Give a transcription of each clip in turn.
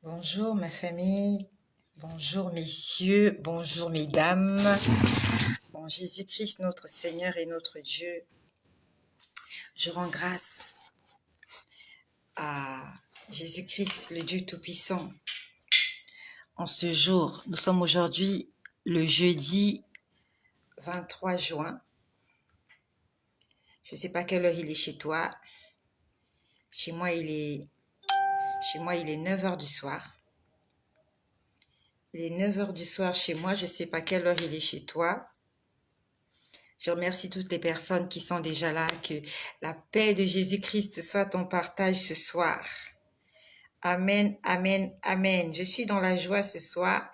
Bonjour ma famille, bonjour messieurs, bonjour mesdames. Bon, Jésus-Christ, notre Seigneur et notre Dieu, je rends grâce à Jésus-Christ, le Dieu Tout-Puissant. En ce jour, nous sommes aujourd'hui le jeudi 23 juin. Je ne sais pas quelle heure il est chez toi. Chez moi, il est 9 heures du soir. Il est 9 heures du soir chez moi. Je ne sais pas quelle heure il est chez toi. Je remercie toutes les personnes qui sont déjà là. Que la paix de Jésus-Christ soit ton partage ce soir. Amen, amen, amen. Je suis dans la joie ce soir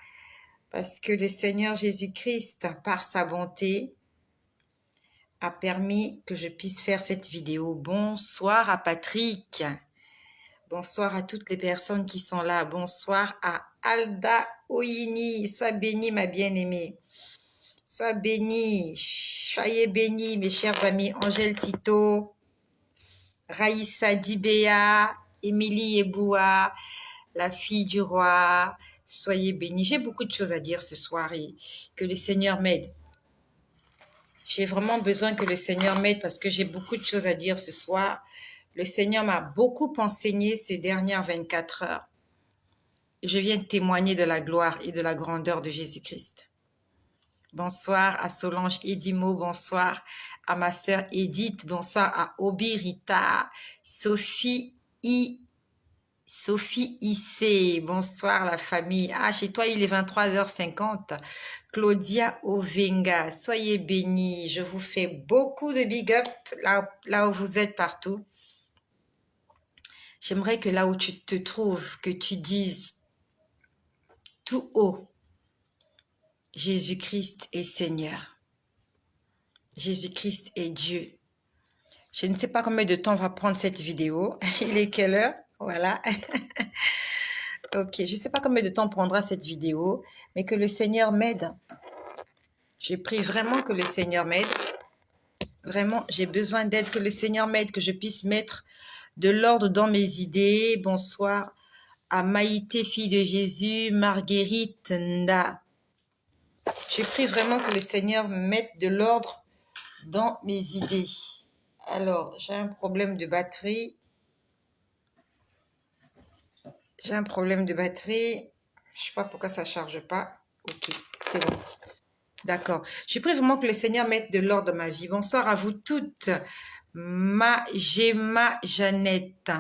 parce que le Seigneur Jésus-Christ, par sa bonté, a permis que je puisse faire cette vidéo. Bonsoir à Patrick. Bonsoir à toutes les personnes qui sont là. Bonsoir à Alda Oyini. Sois bénie, ma bien-aimée. Sois bénie. Soyez bénis, mes chers amis. Angèle Tito, Raïssa Dibéa, Émilie Eboua, la fille du roi. Soyez bénis. J'ai beaucoup de choses à dire ce soir et que le Seigneur m'aide. J'ai vraiment besoin que le Seigneur m'aide parce que j'ai beaucoup de choses à dire ce soir. Le Seigneur m'a beaucoup enseigné ces dernières 24 heures. Je viens de témoigner de la gloire et de la grandeur de Jésus-Christ. Bonsoir à Solange Edimo, bonsoir à ma sœur Edith, bonsoir à Obi Rita, Sophie IC, bonsoir la famille. Ah, chez toi, il est 23h50. Claudia Ovenga, soyez bénis. Je vous fais beaucoup de big up là où vous êtes partout. J'aimerais que là où tu te trouves, que tu dises tout haut, Jésus-Christ est Seigneur. Jésus-Christ est Dieu. Je ne sais pas combien de temps va prendre cette vidéo. Il est quelle heure? Voilà. Ok, je ne sais pas combien de temps prendra cette vidéo, mais que le Seigneur m'aide. Je prie vraiment que le Seigneur m'aide. Vraiment, j'ai besoin d'aide, que le Seigneur m'aide, que je puisse mettre de l'ordre dans mes idées. Bonsoir à Maïté, fille de Jésus, Marguerite Nda. Je prie vraiment que le Seigneur mette de l'ordre dans mes idées. Alors, j'ai un problème de batterie. Je ne sais pas pourquoi ça ne charge pas. Ok, c'est bon. D'accord. Je prie vraiment que le Seigneur mette de l'ordre dans ma vie. Bonsoir à vous toutes. Gemma Jeannette.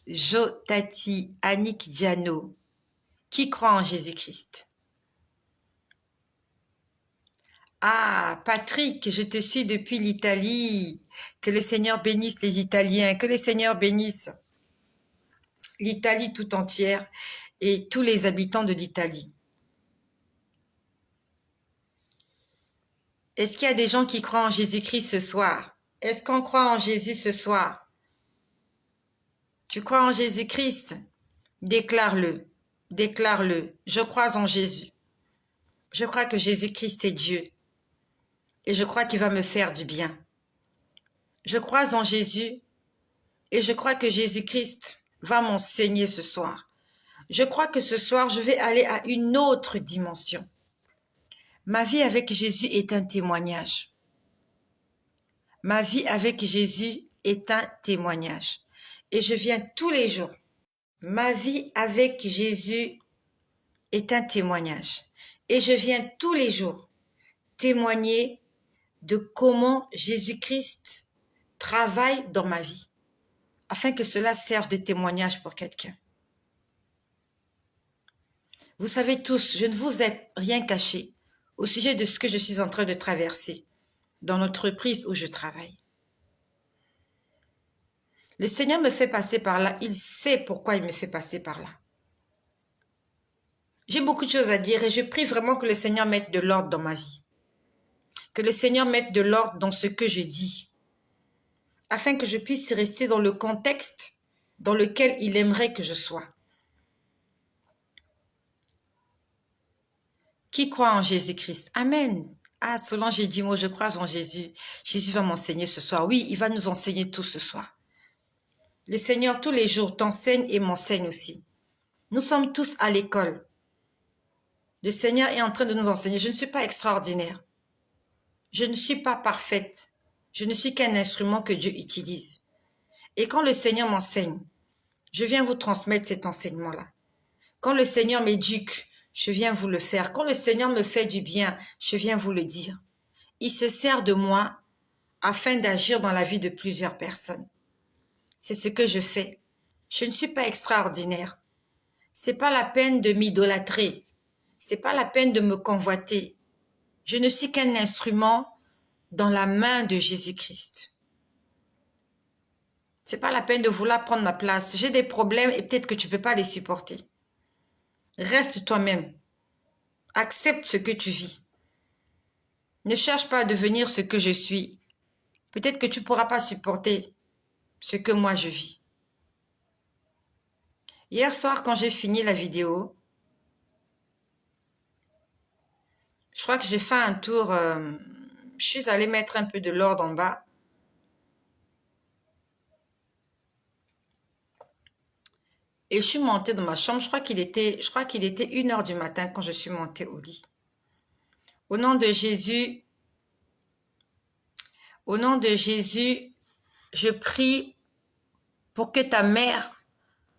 Jotati, Annick Diano. Qui croit en Jésus-Christ? Ah, Patrick, je te suis depuis l'Italie. Que le Seigneur bénisse les Italiens. Que le Seigneur bénisse l'Italie tout entière et tous les habitants de l'Italie. Est-ce qu'il y a des gens qui croient en Jésus-Christ ce soir? Est-ce qu'on croit en Jésus ce soir? Tu crois en Jésus-Christ? Déclare-le. Déclare-le. Je crois en Jésus. Je crois que Jésus-Christ est Dieu. Et je crois qu'il va me faire du bien. Je crois en Jésus. Et je crois que Jésus-Christ va m'enseigner ce soir. Je crois que ce soir, je vais aller à une autre dimension. Ma vie avec Jésus est un témoignage. Ma vie avec Jésus est un témoignage. Et je viens tous les jours. Ma vie avec Jésus est un témoignage. Et je viens tous les jours témoigner de comment Jésus-Christ travaille dans ma vie, afin que cela serve de témoignage pour quelqu'un. Vous savez tous, je ne vous ai rien caché au sujet de ce que je suis en train de traverser dans l'entreprise où je travaille. Le Seigneur me fait passer par là, il sait pourquoi il me fait passer par là. J'ai beaucoup de choses à dire et je prie vraiment que le Seigneur mette de l'ordre dans ma vie. Que le Seigneur mette de l'ordre dans ce que je dis, afin que je puisse rester dans le contexte dans lequel il aimerait que je sois. Qui croit en Jésus-Christ? Amen. Ah, Solange et Dimo, je crois en Jésus. Jésus va m'enseigner ce soir. Oui, il va nous enseigner tout ce soir. Le Seigneur, tous les jours, t'enseigne et m'enseigne aussi. Nous sommes tous à l'école. Le Seigneur est en train de nous enseigner. Je ne suis pas extraordinaire. Je ne suis pas parfaite. Je ne suis qu'un instrument que Dieu utilise. Et quand le Seigneur m'enseigne, je viens vous transmettre cet enseignement-là. Quand le Seigneur m'éduque, je viens vous le faire. Quand le Seigneur me fait du bien, je viens vous le dire. Il se sert de moi afin d'agir dans la vie de plusieurs personnes. C'est ce que je fais. Je ne suis pas extraordinaire. C'est pas la peine de m'idolâtrer. C'est pas la peine de me convoiter. Je ne suis qu'un instrument dans la main de Jésus-Christ. C'est pas la peine de vouloir prendre ma place. J'ai des problèmes et peut-être que tu peux pas les supporter. Reste toi-même. Accepte ce que tu vis. Ne cherche pas à devenir ce que je suis. Peut-être que tu pourras pas supporter ce que moi je vis. Hier soir, quand j'ai fini la vidéo, je crois que j'ai fait un tour, je suis allée mettre un peu de l'ordre en bas. Et je suis montée dans ma chambre, je crois qu'il était 1 h du matin quand je suis montée au lit. Au nom de Jésus, je prie pour que ta mère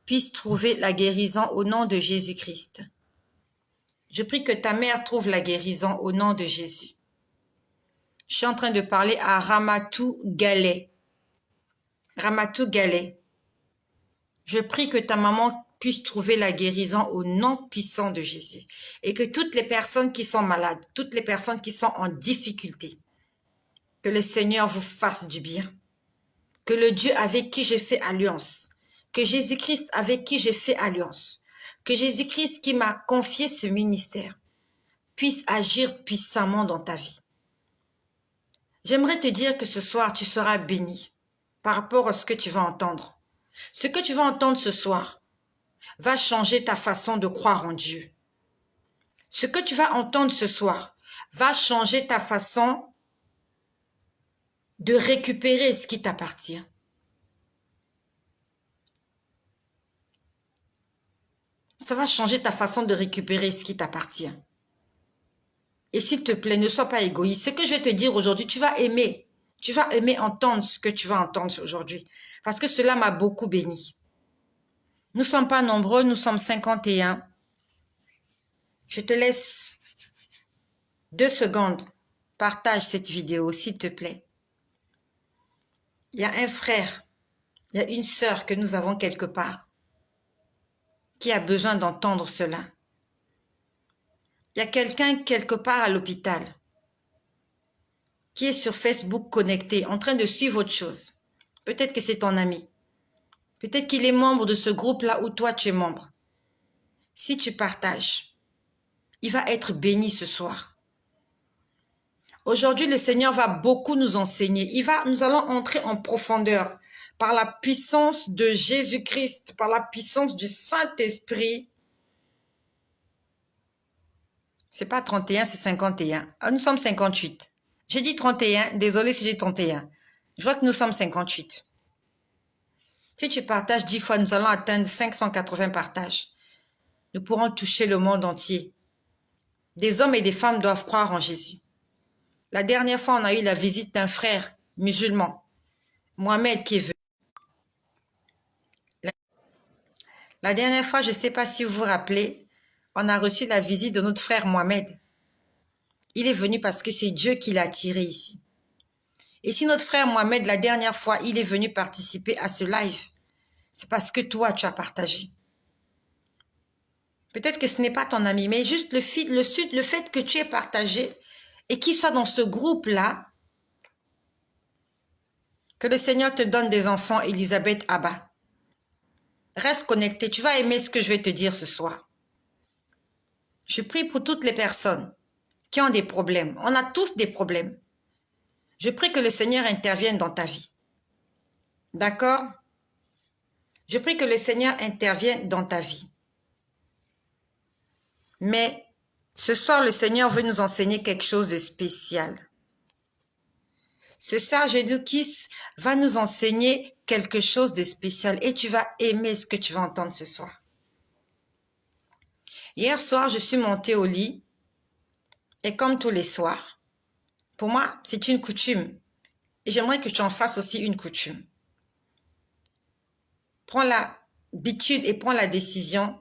puisse trouver la guérison au nom de Jésus-Christ. Je prie que ta mère trouve la guérison au nom de Jésus. Je suis en train de parler à Ramatou Galet. Ramatou Galet. Je prie que ta maman puisse trouver la guérison au nom puissant de Jésus. Et que toutes les personnes qui sont malades, toutes les personnes qui sont en difficulté, que le Seigneur vous fasse du bien. Que le Dieu avec qui j'ai fait alliance, que Jésus-Christ avec qui j'ai fait alliance, que Jésus-Christ qui m'a confié ce ministère, puisse agir puissamment dans ta vie. J'aimerais te dire que ce soir, tu seras béni par rapport à ce que tu vas entendre. Ce que tu vas entendre ce soir va changer ta façon de croire en Dieu. Ce que tu vas entendre ce soir va changer ta façon de récupérer ce qui t'appartient. Ça va changer ta façon de récupérer ce qui t'appartient. Et s'il te plaît, ne sois pas égoïste. Ce que je vais te dire aujourd'hui, tu vas aimer. Tu vas aimer entendre ce que tu vas entendre aujourd'hui. Parce que cela m'a beaucoup béni. Nous ne sommes pas nombreux, nous sommes 51. Je te laisse 2 secondes. Partage cette vidéo, s'il te plaît. Il y a un frère, il y a une sœur que nous avons quelque part qui a besoin d'entendre cela. Il y a quelqu'un quelque part à l'hôpital qui est sur Facebook connecté, en train de suivre autre chose. Peut-être que c'est ton ami. Peut-être qu'il est membre de ce groupe-là où toi tu es membre. Si tu partages, il va être béni ce soir. Aujourd'hui, le Seigneur va beaucoup nous enseigner. Nous allons entrer en profondeur par la puissance de Jésus-Christ, par la puissance du Saint-Esprit. C'est pas 31, c'est 51. Ah, nous sommes 58. J'ai dit 31, désolé si j'ai 31. Je vois que nous sommes 58. Si tu partages 10 fois, nous allons atteindre 580 partages. Nous pourrons toucher le monde entier. Des hommes et des femmes doivent croire en Jésus. La dernière fois, on a eu la visite d'un frère musulman, Mohamed, qui est venu. La dernière fois, je ne sais pas si vous vous rappelez, on a reçu la visite de notre frère Mohamed. Il est venu parce que c'est Dieu qui l'a attiré ici. Et si notre frère Mohamed, la dernière fois, il est venu participer à ce live, c'est parce que toi, tu as partagé. Peut-être que ce n'est pas ton ami, mais juste le fait que tu aies partagé et qu'il soit dans ce groupe-là, que le Seigneur te donne des enfants, Elisabeth Abba. Reste connecté, tu vas aimer ce que je vais te dire ce soir. Je prie pour toutes les personnes qui ont des problèmes. On a tous des problèmes. Je prie que le Seigneur intervienne dans ta vie. D'accord? Je prie que le Seigneur intervienne dans ta vie. Mais ce soir, le Seigneur veut nous enseigner quelque chose de spécial. Ce sage éducatrice va nous enseigner quelque chose de spécial et tu vas aimer ce que tu vas entendre ce soir. Hier soir, je suis montée au lit et comme tous les soirs, pour moi, c'est une coutume et j'aimerais que tu en fasses aussi une coutume. Prends l'habitude et prends la décision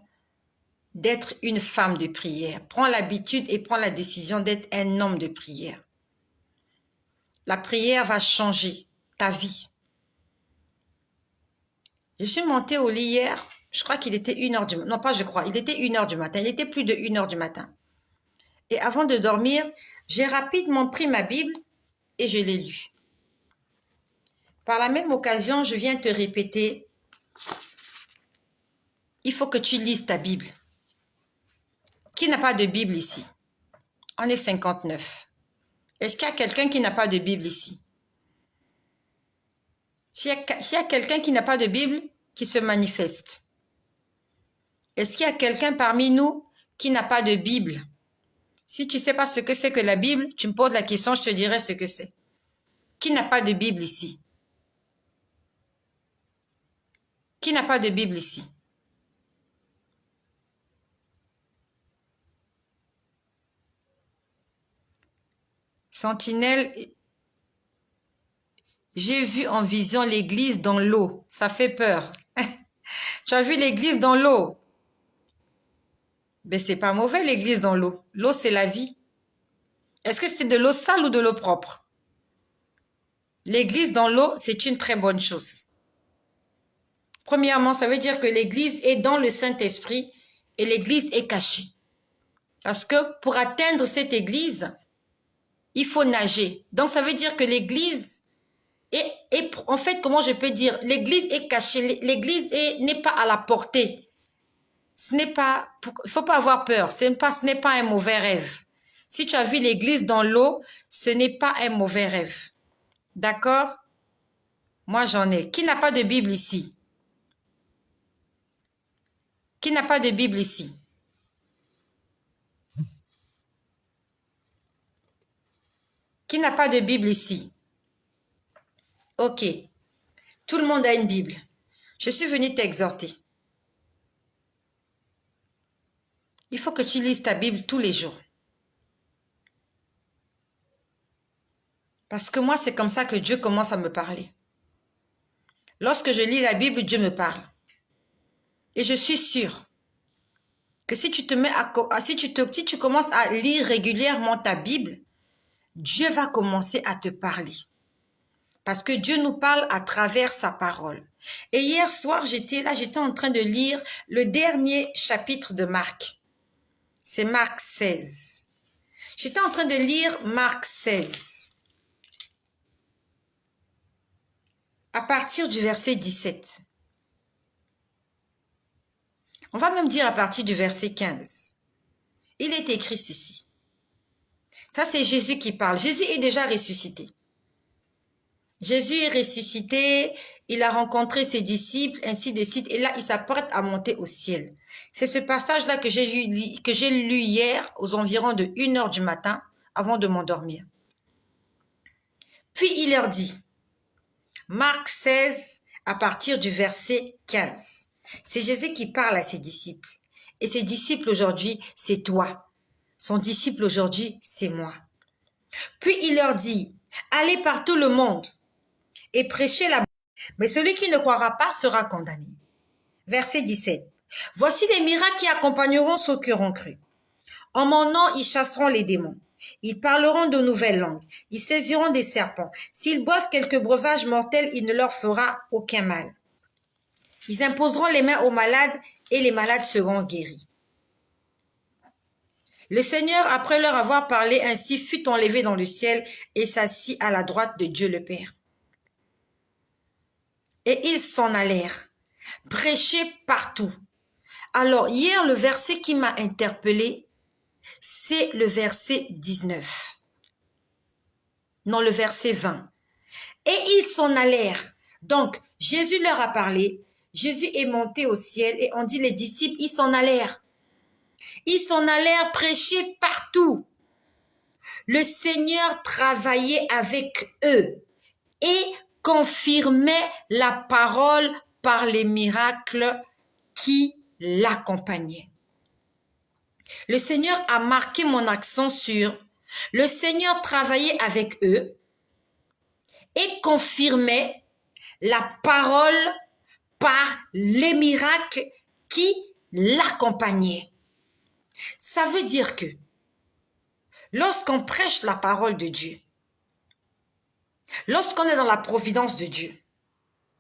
d'être une femme de prière. Prends l'habitude et prends la décision d'être un homme de prière. La prière va changer ta vie. Je suis montée au lit hier, je crois qu'il était 1h du matin. Non, pas je crois, il était 1h du matin. Il était plus de 1h du matin. Et avant de dormir, j'ai rapidement pris ma Bible et je l'ai lue. Par la même occasion, je viens te répéter, il faut que tu lises ta Bible. Qui n'a pas de Bible ici? On est 59. Est-ce qu'il y a quelqu'un qui n'a pas de Bible ici? S'il y a quelqu'un qui n'a pas de Bible, qui se manifeste. Est-ce qu'il y a quelqu'un parmi nous qui n'a pas de Bible? Si tu ne sais pas ce que c'est que la Bible, tu me poses la question, je te dirai ce que c'est. Qui n'a pas de Bible ici? Qui n'a pas de Bible ici? Sentinelle, j'ai vu en vision l'église dans l'eau. Ça fait peur. Tu as vu l'église dans l'eau? Ben, c'est pas mauvais l'église dans l'eau. L'eau, c'est la vie. Est-ce que c'est de l'eau sale ou de l'eau propre? L'église dans l'eau, c'est une très bonne chose. Premièrement, ça veut dire que l'église est dans le Saint-Esprit et l'église est cachée. Parce que pour atteindre cette église, il faut nager. Donc, ça veut dire que l'église est, en fait, comment je peux dire, l'église est cachée, l'église n'est pas à la portée. Ce n'est pas, il faut pas avoir peur, ce n'est pas un mauvais rêve. Si tu as vu l'église dans l'eau, ce n'est pas un mauvais rêve. D'accord? Moi, j'en ai. Qui n'a pas de Bible ici? Qui n'a pas de Bible ici? Qui n'a pas de Bible ici? Ok. Tout le monde a une Bible. Je suis venue t'exhorter. Il faut que tu lises ta Bible tous les jours. Parce que moi, c'est comme ça que Dieu commence à me parler. Lorsque je lis la Bible, Dieu me parle. Et je suis sûre que si tu te mets si tu commences à lire régulièrement ta Bible, Dieu va commencer à te parler. Parce que Dieu nous parle à travers sa parole. Et hier soir, j'étais en train de lire le dernier chapitre de Marc. C'est Marc 16. J'étais en train de lire Marc 16. À partir du verset 17. On va même dire à partir du verset 15. Il est écrit ceci. Ça, c'est Jésus qui parle. Jésus est déjà ressuscité. Jésus est ressuscité, il a rencontré ses disciples, ainsi de suite, et là, il s'apprête à monter au ciel. C'est ce passage-là que j'ai lu hier, aux environs de 1h du matin, avant de m'endormir. Puis il leur dit, Marc 16, à partir du verset 15. C'est Jésus qui parle à ses disciples. Et ses disciples aujourd'hui, c'est toi. Son disciple aujourd'hui, c'est moi. Puis il leur dit, allez par tout le monde et prêchez la bonne nouvelle. Mais celui qui ne croira pas sera condamné. Verset 17. Voici les miracles qui accompagneront ceux qui auront cru. En mon nom, ils chasseront les démons. Ils parleront de nouvelles langues. Ils saisiront des serpents. S'ils boivent quelques breuvages mortels, il ne leur fera aucun mal. Ils imposeront les mains aux malades et les malades seront guéris. Le Seigneur, après leur avoir parlé ainsi, fut enlevé dans le ciel et s'assit à la droite de Dieu le Père. Et ils s'en allèrent, prêcher partout. Alors, hier, le verset qui m'a interpellé, c'est le verset 19. Non, le verset 20. Et ils s'en allèrent. Donc, Jésus leur a parlé. Jésus est monté au ciel et on dit les disciples, ils s'en allèrent. Ils s'en allèrent prêcher partout. Le Seigneur travaillait avec eux. et confirmait la parole par les miracles qui l'accompagnaient. Le Seigneur a marqué mon accent sur le Seigneur travaillait avec eux et confirmait la parole par les miracles qui l'accompagnaient. Ça veut dire que lorsqu'on prêche la parole de Dieu, lorsqu'on est dans la providence de Dieu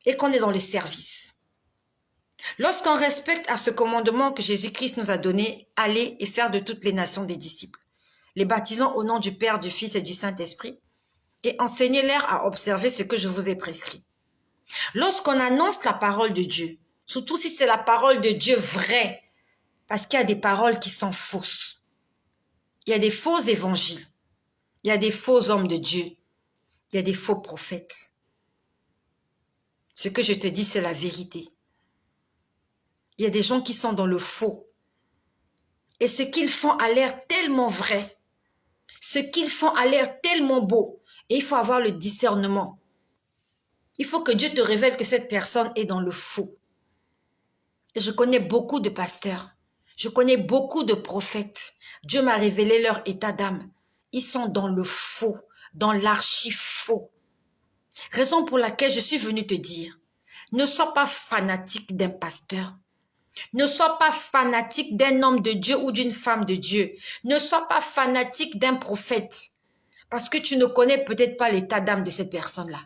et qu'on est dans le service, lorsqu'on respecte à ce commandement que Jésus-Christ nous a donné, aller et faire de toutes les nations des disciples, les baptisant au nom du Père, du Fils et du Saint-Esprit, et enseignez-leur à observer ce que je vous ai prescrit. Lorsqu'on annonce la parole de Dieu, surtout si c'est la parole de Dieu vraie, parce qu'il y a des paroles qui sont fausses, il y a des faux évangiles, il y a des faux hommes de Dieu, il y a des faux prophètes. Ce que je te dis, c'est la vérité. Il y a des gens qui sont dans le faux. Et ce qu'ils font a l'air tellement vrai. Ce qu'ils font a l'air tellement beau. Et il faut avoir le discernement. Il faut que Dieu te révèle que cette personne est dans le faux. Et je connais beaucoup de pasteurs. Je connais beaucoup de prophètes. Dieu m'a révélé leur état d'âme. Ils sont dans le faux, dans l'archi-faux. Raison pour laquelle je suis venue te dire, ne sois pas fanatique d'un pasteur. Ne sois pas fanatique d'un homme de Dieu ou d'une femme de Dieu. Ne sois pas fanatique d'un prophète. Parce que tu ne connais peut-être pas l'état d'âme de cette personne-là.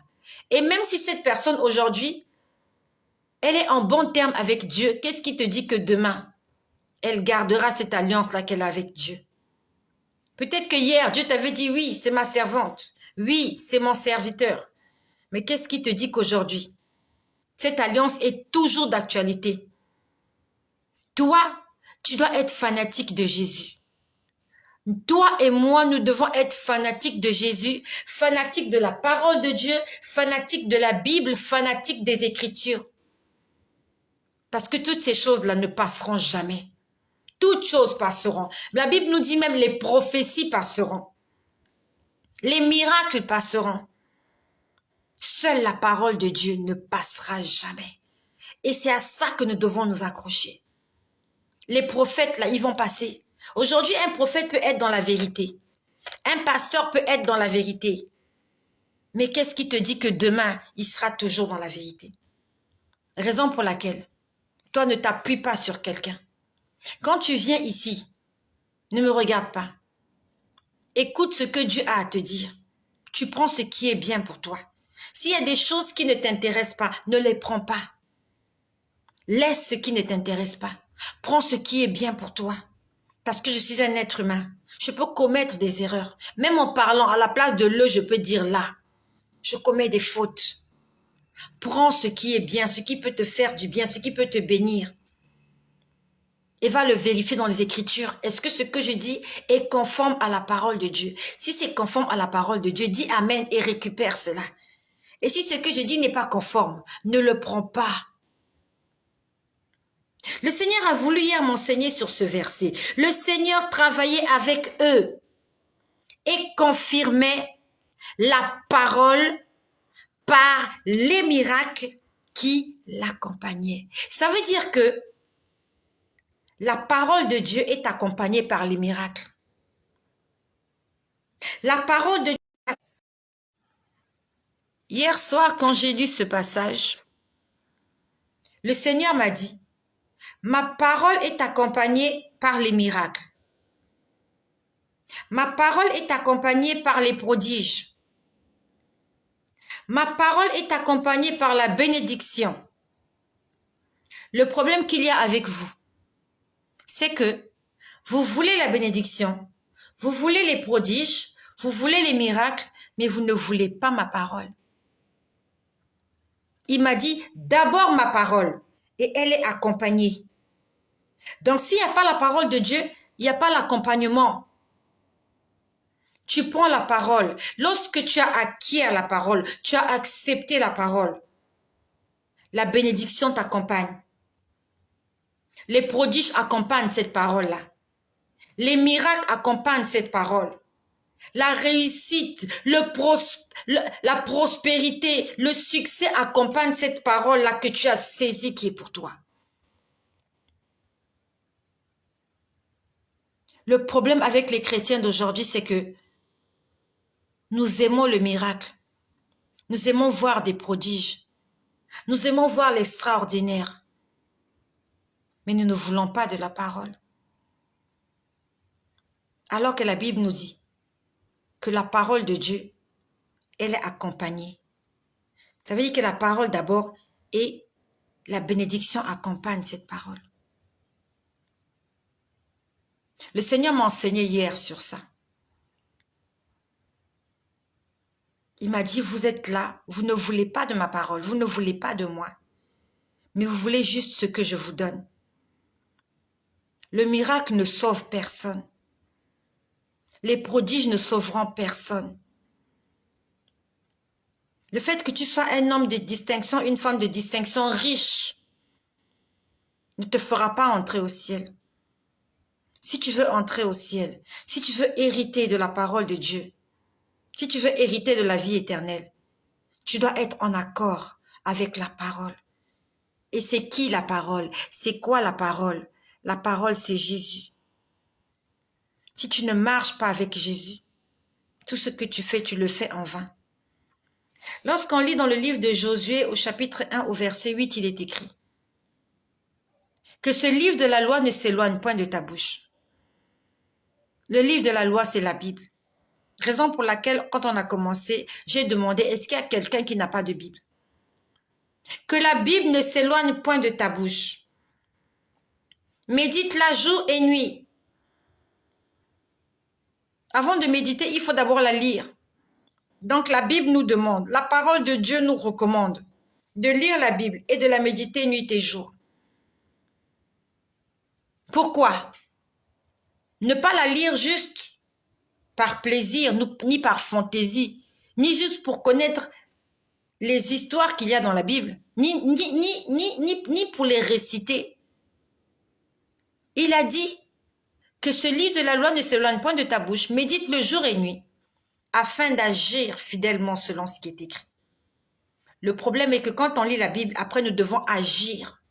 Et même si cette personne aujourd'hui, elle est en bon terme avec Dieu, qu'est-ce qui te dit que demain, elle gardera cette alliance-là qu'elle a avec Dieu? Peut-être que hier, Dieu t'avait dit, oui, c'est ma servante. Oui, c'est mon serviteur. Mais qu'est-ce qui te dit qu'aujourd'hui, cette alliance est toujours d'actualité? Toi, tu dois être fanatique de Jésus. Toi et moi, nous devons être fanatiques de Jésus, fanatiques de la parole de Dieu, fanatiques de la Bible, fanatiques des Écritures. Parce que toutes ces choses-là ne passeront jamais. Toutes choses passeront. La Bible nous dit même les prophéties passeront. Les miracles passeront. Seule la parole de Dieu ne passera jamais. Et c'est à ça que nous devons nous accrocher. Les prophètes, là, ils vont passer. Aujourd'hui, un prophète peut être dans la vérité. Un pasteur peut être dans la vérité. Mais qu'est-ce qui te dit que demain, il sera toujours dans la vérité? Raison pour laquelle, toi, ne t'appuie pas sur quelqu'un. Quand tu viens ici, ne me regarde pas. Écoute ce que Dieu a à te dire. Tu prends ce qui est bien pour toi. S'il y a des choses qui ne t'intéressent pas, ne les prends pas. Laisse ce qui ne t'intéresse pas. Prends ce qui est bien pour toi. Parce que je suis un être humain. Je peux commettre des erreurs. Même en parlant, à la place de le, je peux dire là. Je commets des fautes. Prends ce qui est bien, ce qui peut te faire du bien, ce qui peut te bénir. Et va le vérifier dans les Écritures. Est-ce que ce que je dis est conforme à la parole de Dieu? Si c'est conforme à la parole de Dieu, dis Amen et récupère cela. Et si ce que je dis n'est pas conforme, ne le prends pas. Le Seigneur a voulu hier m'enseigner sur ce verset. Le Seigneur travaillait avec eux et confirmait la parole par les miracles qui l'accompagnaient. Ça veut dire que la parole de Dieu est accompagnée par les miracles. La parole de Dieu. Hier soir, quand j'ai lu ce passage, le Seigneur m'a dit, ma parole est accompagnée par les miracles. Ma parole est accompagnée par les prodiges. Ma parole est accompagnée par la bénédiction. Le problème qu'il y a avec vous, c'est que vous voulez la bénédiction, vous voulez les prodiges, vous voulez les miracles, mais vous ne voulez pas ma parole. Il m'a dit d'abord ma parole et elle est accompagnée. Donc s'il n'y a pas la parole de Dieu, il n'y a pas l'accompagnement. Tu prends la parole. Lorsque tu as acquis la parole, tu as accepté la parole. La bénédiction t'accompagne. Les prodiges accompagnent cette parole-là. Les miracles accompagnent cette parole. La réussite, la prospérité, le succès accompagnent cette parole-là que tu as saisie qui est pour toi. Le problème avec les chrétiens d'aujourd'hui, c'est que nous aimons le miracle. Nous aimons voir des prodiges. Nous aimons voir l'extraordinaire. Mais nous ne voulons pas de la parole. Alors que la Bible nous dit que la parole de Dieu, elle est accompagnée. Ça veut dire que la parole d'abord et la bénédiction accompagnent cette parole. Le Seigneur m'a enseigné hier sur ça. Il m'a dit, vous êtes là, vous ne voulez pas de ma parole, vous ne voulez pas de moi, mais vous voulez juste ce que je vous donne. Le miracle ne sauve personne. Les prodiges ne sauveront personne. Le fait que tu sois un homme de distinction, une femme de distinction riche, ne te fera pas entrer au ciel. Si tu veux entrer au ciel, si tu veux hériter de la parole de Dieu, si tu veux hériter de la vie éternelle, tu dois être en accord avec la parole. Et c'est qui la parole? C'est quoi la parole? La parole, c'est Jésus. Si tu ne marches pas avec Jésus, tout ce que tu fais, tu le fais en vain. Lorsqu'on lit dans le livre de Josué, au chapitre 1, au verset 8, il est écrit que ce livre de la loi ne s'éloigne point de ta bouche. Le livre de la loi, c'est la Bible. Raison pour laquelle, quand on a commencé, j'ai demandé, est-ce qu'il y a quelqu'un qui n'a pas de Bible? Que la Bible ne s'éloigne point de ta bouche. Médite-la jour et nuit. Avant de méditer, il faut d'abord la lire. Donc la Bible nous demande, la parole de Dieu nous recommande de lire la Bible et de la méditer nuit et jour. Pourquoi? Ne pas la lire juste par plaisir, ni par fantaisie, ni juste pour connaître les histoires qu'il y a dans la Bible, ni pour les réciter. Il a dit que ce livre de la loi ne s'éloigne point de ta bouche, médite le jour et nuit, afin d'agir fidèlement selon ce qui est écrit. Le problème est que quand on lit la Bible, après nous devons agir.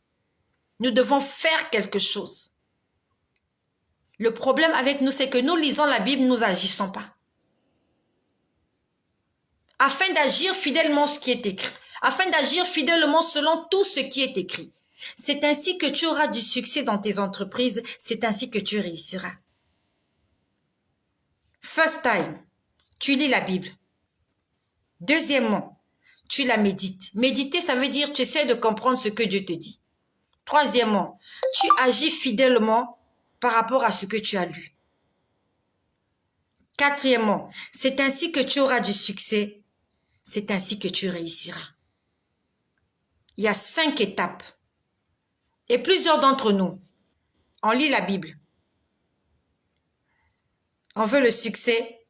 Nous devons faire quelque chose. Le problème avec nous, c'est que nous lisons la Bible, nous n'agissons pas. Afin d'agir fidèlement ce qui est écrit, afin d'agir fidèlement selon tout ce qui est écrit. C'est ainsi que tu auras du succès dans tes entreprises, c'est ainsi que tu réussiras. First time, tu lis la Bible. Deuxièmement, tu la médites. Méditer, ça veut dire tu essaies de comprendre ce que Dieu te dit. Troisièmement, tu agis fidèlement par rapport à ce que tu as lu. Quatrièmement, c'est ainsi que tu auras du succès, c'est ainsi que tu réussiras. Il y a 5 étapes. Et plusieurs d'entre nous, on lit la Bible. On veut le succès,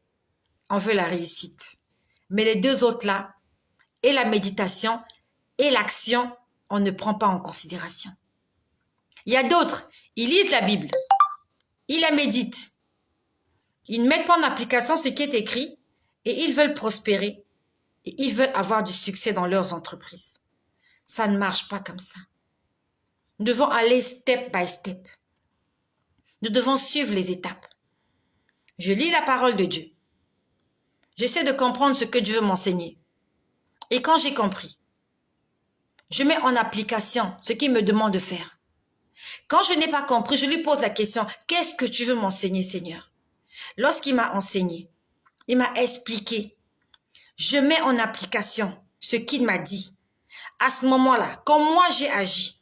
on veut la réussite. Mais les deux autres là, et la méditation et l'action, on ne prend pas en considération. Il y a d'autres, ils lisent la Bible, ils la méditent, ils ne mettent pas en application ce qui est écrit et ils veulent prospérer et ils veulent avoir du succès dans leurs entreprises. Ça ne marche pas comme ça. Nous devons aller step by step. Nous devons suivre les étapes. Je lis la parole de Dieu. J'essaie de comprendre ce que Dieu veut m'enseigner. Et quand j'ai compris, je mets en application ce qu'il me demande de faire. Quand je n'ai pas compris, je lui pose la question, qu'est-ce que tu veux m'enseigner, Seigneur? Lorsqu'il m'a enseigné, il m'a expliqué, je mets en application ce qu'il m'a dit. À ce moment-là, quand moi j'ai agi,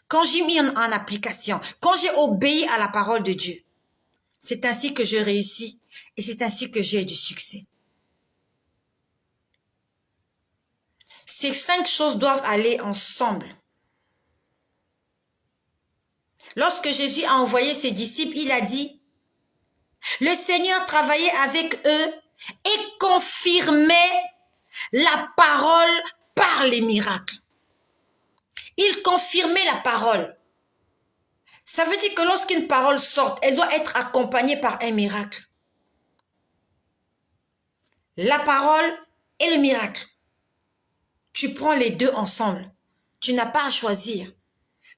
quand j'ai mis en application, quand j'ai obéi à la parole de Dieu, c'est ainsi que je réussis et c'est ainsi que j'ai du succès. Ces 5 choses doivent aller ensemble. Lorsque Jésus a envoyé ses disciples, il a dit, le Seigneur travaillait avec eux et confirmait la parole par les miracles. Il confirmait la parole. Ça veut dire que lorsqu'une parole sort, elle doit être accompagnée par un miracle. La parole et le miracle. Tu prends les deux ensemble. Tu n'as pas à choisir.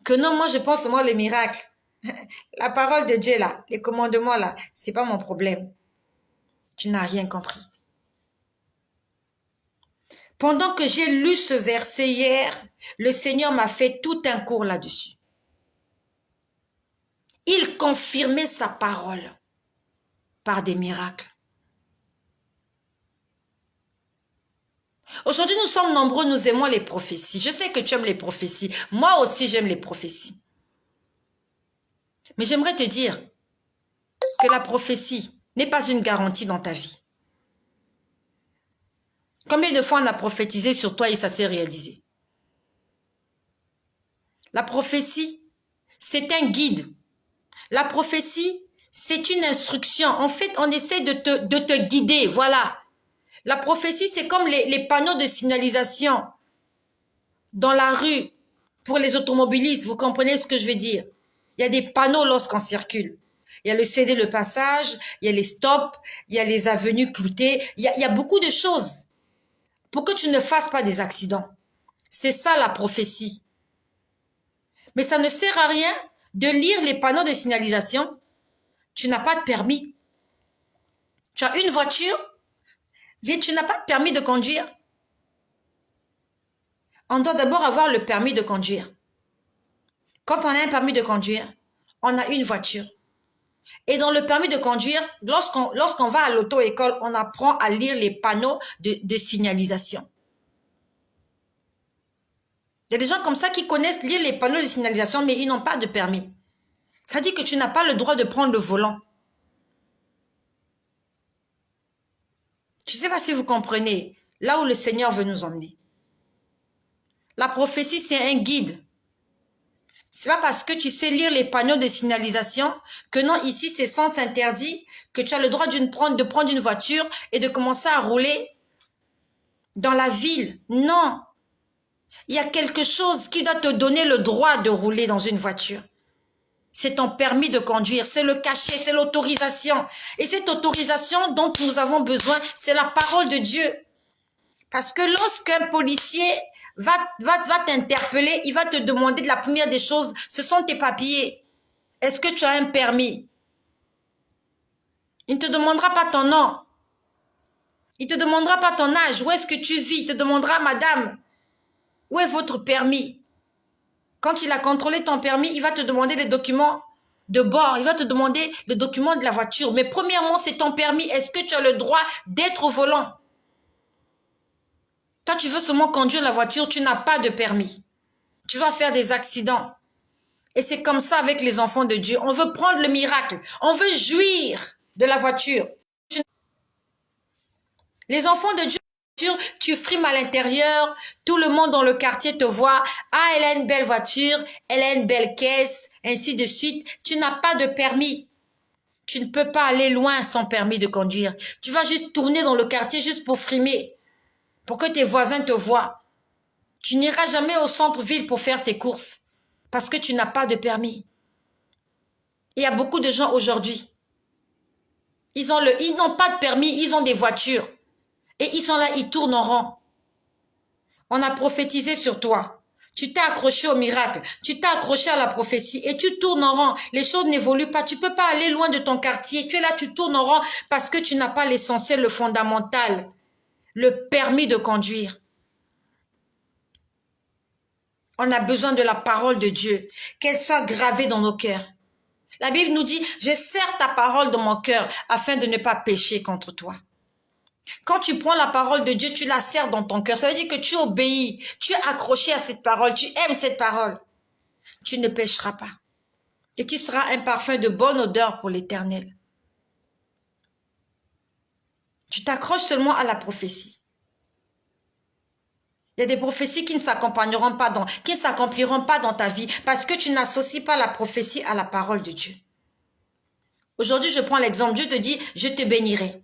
Que non, moi je pense seulement les miracles. La parole de Dieu là, les commandements là, c'est pas mon problème. Tu n'as rien compris. Pendant que j'ai lu ce verset hier, le Seigneur m'a fait tout un cours là-dessus. Il confirmait sa parole par des miracles. Aujourd'hui, nous sommes nombreux, nous aimons les prophéties. Je sais que tu aimes les prophéties. Moi aussi, j'aime les prophéties. Mais j'aimerais te dire que la prophétie n'est pas une garantie dans ta vie. Combien de fois on a prophétisé sur toi et ça s'est réalisé? La prophétie, c'est un guide. La prophétie, c'est une instruction. En fait, on essaie de te guider, voilà. La prophétie, c'est comme les panneaux de signalisation dans la rue pour les automobilistes. Vous comprenez ce que je veux dire? Il y a des panneaux lorsqu'on circule. Il y a le céder le passage, il y a les stops, il y a les avenues cloutées. Il y a beaucoup de choses pour que tu ne fasses pas des accidents. C'est ça la prophétie. Mais ça ne sert à rien de lire les panneaux de signalisation. Tu n'as pas de permis. Tu as une voiture, mais tu n'as pas de permis de conduire. On doit d'abord avoir le permis de conduire. Quand on a un permis de conduire, on a une voiture. Et dans le permis de conduire, lorsqu'on va à l'auto-école, on apprend à lire les panneaux de signalisation. Il y a des gens comme ça qui connaissent lire les panneaux de signalisation, mais ils n'ont pas de permis. Ça dit que tu n'as pas le droit de prendre le volant. Je ne sais pas si vous comprenez là où le Seigneur veut nous emmener. La prophétie, c'est un guide. C'est pas parce que tu sais lire les panneaux de signalisation que non, ici c'est sens interdit, que tu as le droit de prendre une voiture et de commencer à rouler dans la ville. Non. Il y a quelque chose qui doit te donner le droit de rouler dans une voiture. C'est ton permis de conduire, c'est le cachet, c'est l'autorisation. Et cette autorisation dont nous avons besoin, c'est la parole de Dieu. Parce que lorsqu'un policier va t'interpeller, il va te demander de la première des choses, ce sont tes papiers. Est-ce que tu as un permis? Il ne te demandera pas ton nom. Il ne te demandera pas ton âge. Où est-ce que tu vis? Il te demandera, madame, où est votre permis? Quand il a contrôlé ton permis, il va te demander les documents de bord. Il va te demander le document de la voiture. Mais premièrement, c'est ton permis. Est-ce que tu as le droit d'être au volant? Toi, tu veux seulement conduire la voiture, tu n'as pas de permis. Tu vas faire des accidents. Et c'est comme ça avec les enfants de Dieu. On veut prendre le miracle. On veut jouir de la voiture. Les enfants de Dieu, tu frimes à l'intérieur. Tout le monde dans le quartier te voit. Ah, elle a une belle voiture. Elle a une belle caisse. Ainsi de suite. Tu n'as pas de permis. Tu ne peux pas aller loin sans permis de conduire. Tu vas juste tourner dans le quartier juste pour frimer. Pour que tes voisins te voient. Tu n'iras jamais au centre-ville pour faire tes courses parce que tu n'as pas de permis. Il y a beaucoup de gens aujourd'hui. Ils n'ont pas de permis, ils ont des voitures. Et ils sont là, ils tournent en rond. On a prophétisé sur toi. Tu t'es accroché au miracle. Tu t'es accroché à la prophétie et tu tournes en rond. Les choses n'évoluent pas. Tu peux pas aller loin de ton quartier. Tu es là, tu tournes en rond parce que tu n'as pas l'essentiel, le fondamental. Le permis de conduire. On a besoin de la parole de Dieu, qu'elle soit gravée dans nos cœurs. La Bible nous dit, je serre ta parole dans mon cœur afin de ne pas pécher contre toi. Quand tu prends la parole de Dieu, tu la serres dans ton cœur. Ça veut dire que tu obéis, tu es accroché à cette parole, tu aimes cette parole. Tu ne pécheras pas. Et tu seras un parfum de bonne odeur pour l'Éternel. Tu t'accroches seulement à la prophétie. Il y a des prophéties qui ne s'accompliront pas dans ta vie parce que tu n'associes pas la prophétie à la parole de Dieu. Aujourd'hui, je prends l'exemple. Dieu te dit, je te bénirai.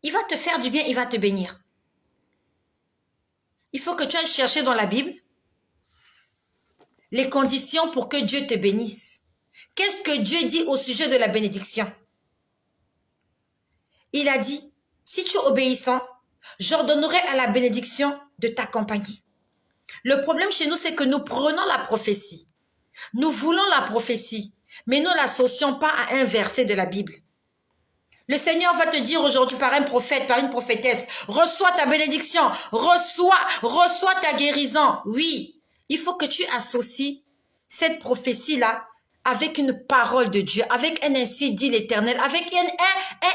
Il va te faire du bien, il va te bénir. Il faut que tu ailles chercher dans la Bible les conditions pour que Dieu te bénisse. Qu'est-ce que Dieu dit au sujet de la bénédiction? Il a dit, Si tu es obéissant, j'ordonnerai à la bénédiction de t'accompagner. Le problème chez nous, c'est que nous prenons la prophétie. Nous voulons la prophétie, mais nous ne l'associons pas à un verset de la Bible. Le Seigneur va te dire aujourd'hui par un prophète, par une prophétesse, reçois ta bénédiction, reçois ta guérison. Oui, il faut que tu associes cette prophétie-là avec une parole de Dieu, avec un ainsi dit l'Éternel, avec un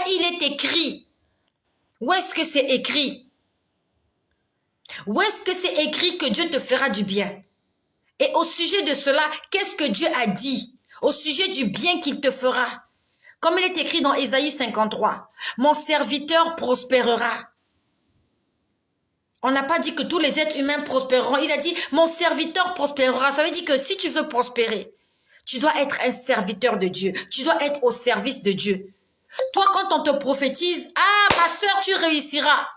il est écrit. Où est-ce que c'est écrit? Où est-ce que c'est écrit que Dieu te fera du bien? Et au sujet de cela, qu'est-ce que Dieu a dit? Au sujet du bien qu'il te fera. Comme il est écrit dans Ésaïe 53, mon serviteur prospérera. On n'a pas dit que tous les êtres humains prospéreront. Il a dit, mon serviteur prospérera. Ça veut dire que si tu veux prospérer, tu dois être un serviteur de Dieu. Tu dois être au service de Dieu. Toi, quand on te prophétise, ah, ma sœur, tu réussiras.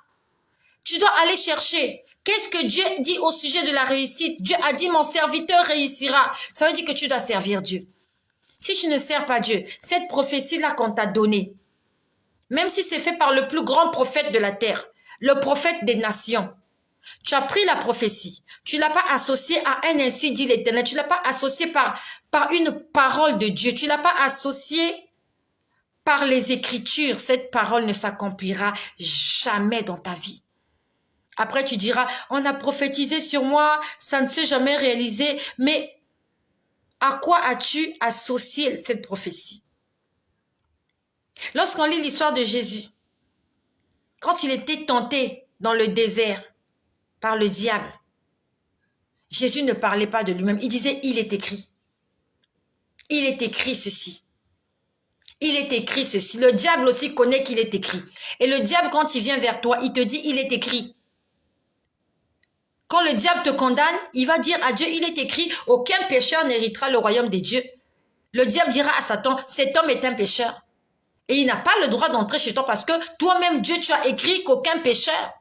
Tu dois aller chercher. Qu'est-ce que Dieu dit au sujet de la réussite? Dieu a dit, mon serviteur réussira. Ça veut dire que tu dois servir Dieu. Si tu ne sers pas Dieu, cette prophétie-là qu'on t'a donnée, même si c'est fait par le plus grand prophète de la terre, le prophète des nations, tu as pris la prophétie, tu ne l'as pas associée à un ainsi dit l'Éternel, tu ne l'as pas associée par une parole de Dieu, tu ne l'as pas associée par les Écritures. Cette parole ne s'accomplira jamais dans ta vie. Après, tu diras, on a prophétisé sur moi, ça ne s'est jamais réalisé, mais à quoi as-tu associé cette prophétie? Lorsqu'on lit l'histoire de Jésus, quand il était tenté dans le désert par le diable, Jésus ne parlait pas de lui-même. Il disait, il est écrit. Il est écrit ceci. Il est écrit ceci. Le diable aussi connaît qu'il est écrit. Et le diable, quand il vient vers toi, il te dit, il est écrit. Quand le diable te condamne, il va dire à Dieu, il est écrit, aucun pécheur n'héritera le royaume des dieux. Le diable dira à Satan, cet homme est un pécheur. Et il n'a pas le droit d'entrer chez toi parce que toi-même, Dieu, tu as écrit qu'aucun pécheur.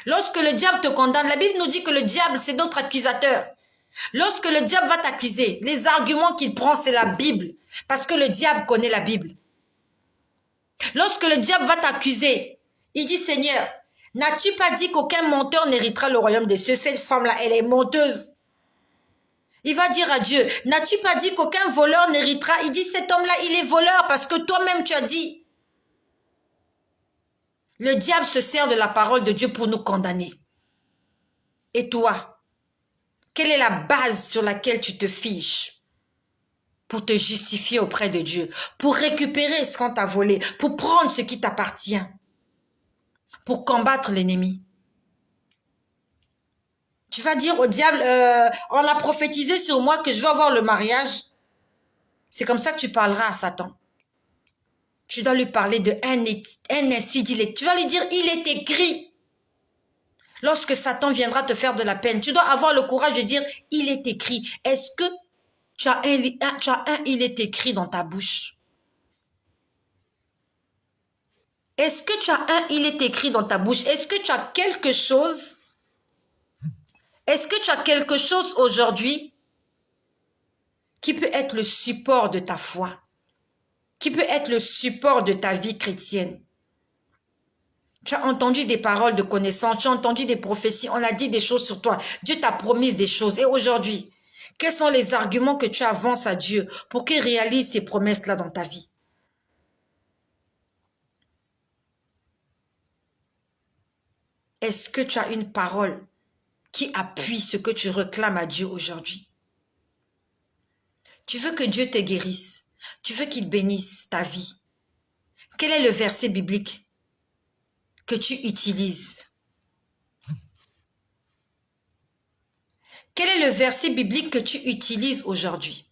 Lorsque le diable te condamne, la Bible nous dit que le diable, c'est notre accusateur. Lorsque le diable va t'accuser, les arguments qu'il prend, c'est la Bible. Parce que le diable connaît la Bible. Lorsque le diable va t'accuser, il dit, Seigneur, n'as-tu pas dit qu'aucun menteur n'héritera le royaume des cieux? Cette femme-là, elle est menteuse. Il va dire à Dieu, n'as-tu pas dit qu'aucun voleur n'héritera? Il dit, cet homme-là, il est voleur parce que toi-même tu as dit. Le diable se sert de la parole de Dieu pour nous condamner. Et toi, quelle est la base sur laquelle tu te fiches pour te justifier auprès de Dieu, pour récupérer ce qu'on t'a volé, pour prendre ce qui t'appartient, pour combattre l'ennemi? Tu vas dire au diable, on a prophétisé sur moi que je vais avoir le mariage. C'est comme ça que tu parleras à Satan. Tu dois lui parler de un ainsi dit. Tu vas lui dire, il est écrit. Lorsque Satan viendra te faire de la peine, tu dois avoir le courage de dire, il est écrit. Est-ce que tu as un il est écrit dans ta bouche? Est-ce que tu as un il est écrit dans ta bouche? Est-ce que tu as quelque chose? Est-ce que tu as quelque chose aujourd'hui qui peut être le support de ta foi? Qui peut être le support de ta vie chrétienne? Tu as entendu des paroles de connaissance, tu as entendu des prophéties, on a dit des choses sur toi. Dieu t'a promis des choses. Et aujourd'hui, quels sont les arguments que tu avances à Dieu pour qu'il réalise ces promesses-là dans ta vie? Est-ce que tu as une parole qui appuie ce que tu réclames à Dieu aujourd'hui? Tu veux que Dieu te guérisse. Tu veux qu'il bénisse ta vie. Quel est le verset biblique que tu utilises? Quel est le verset biblique que tu utilises aujourd'hui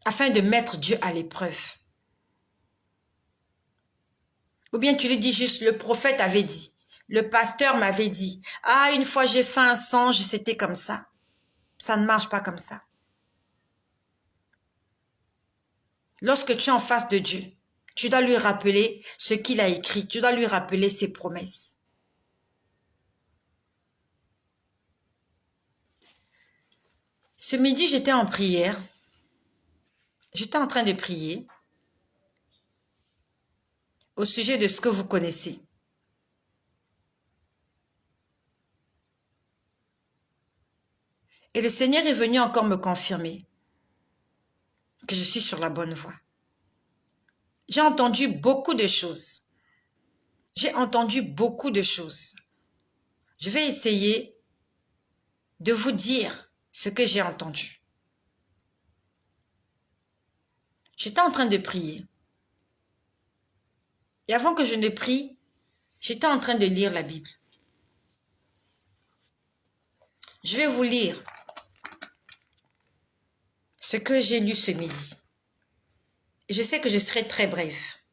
afin de mettre Dieu à l'épreuve? Ou bien tu lui dis juste, le prophète avait dit, le pasteur m'avait dit, ah, une fois j'ai fait un songe, c'était comme ça. Ça ne marche pas comme ça. Lorsque tu es en face de Dieu, tu dois lui rappeler ce qu'il a écrit, tu dois lui rappeler ses promesses. Ce midi, j'étais en prière. J'étais en train de prier. au sujet de ce que vous connaissez. Et le Seigneur est venu encore me confirmer que je suis sur la bonne voie. J'ai entendu beaucoup de choses. J'ai entendu beaucoup de choses. Je vais essayer de vous dire ce que j'ai entendu. J'étais en train de prier. Et avant que je ne prie, j'étais en train de lire la Bible. Je vais vous lire ce que j'ai lu ce midi. Je sais que je serai très bref.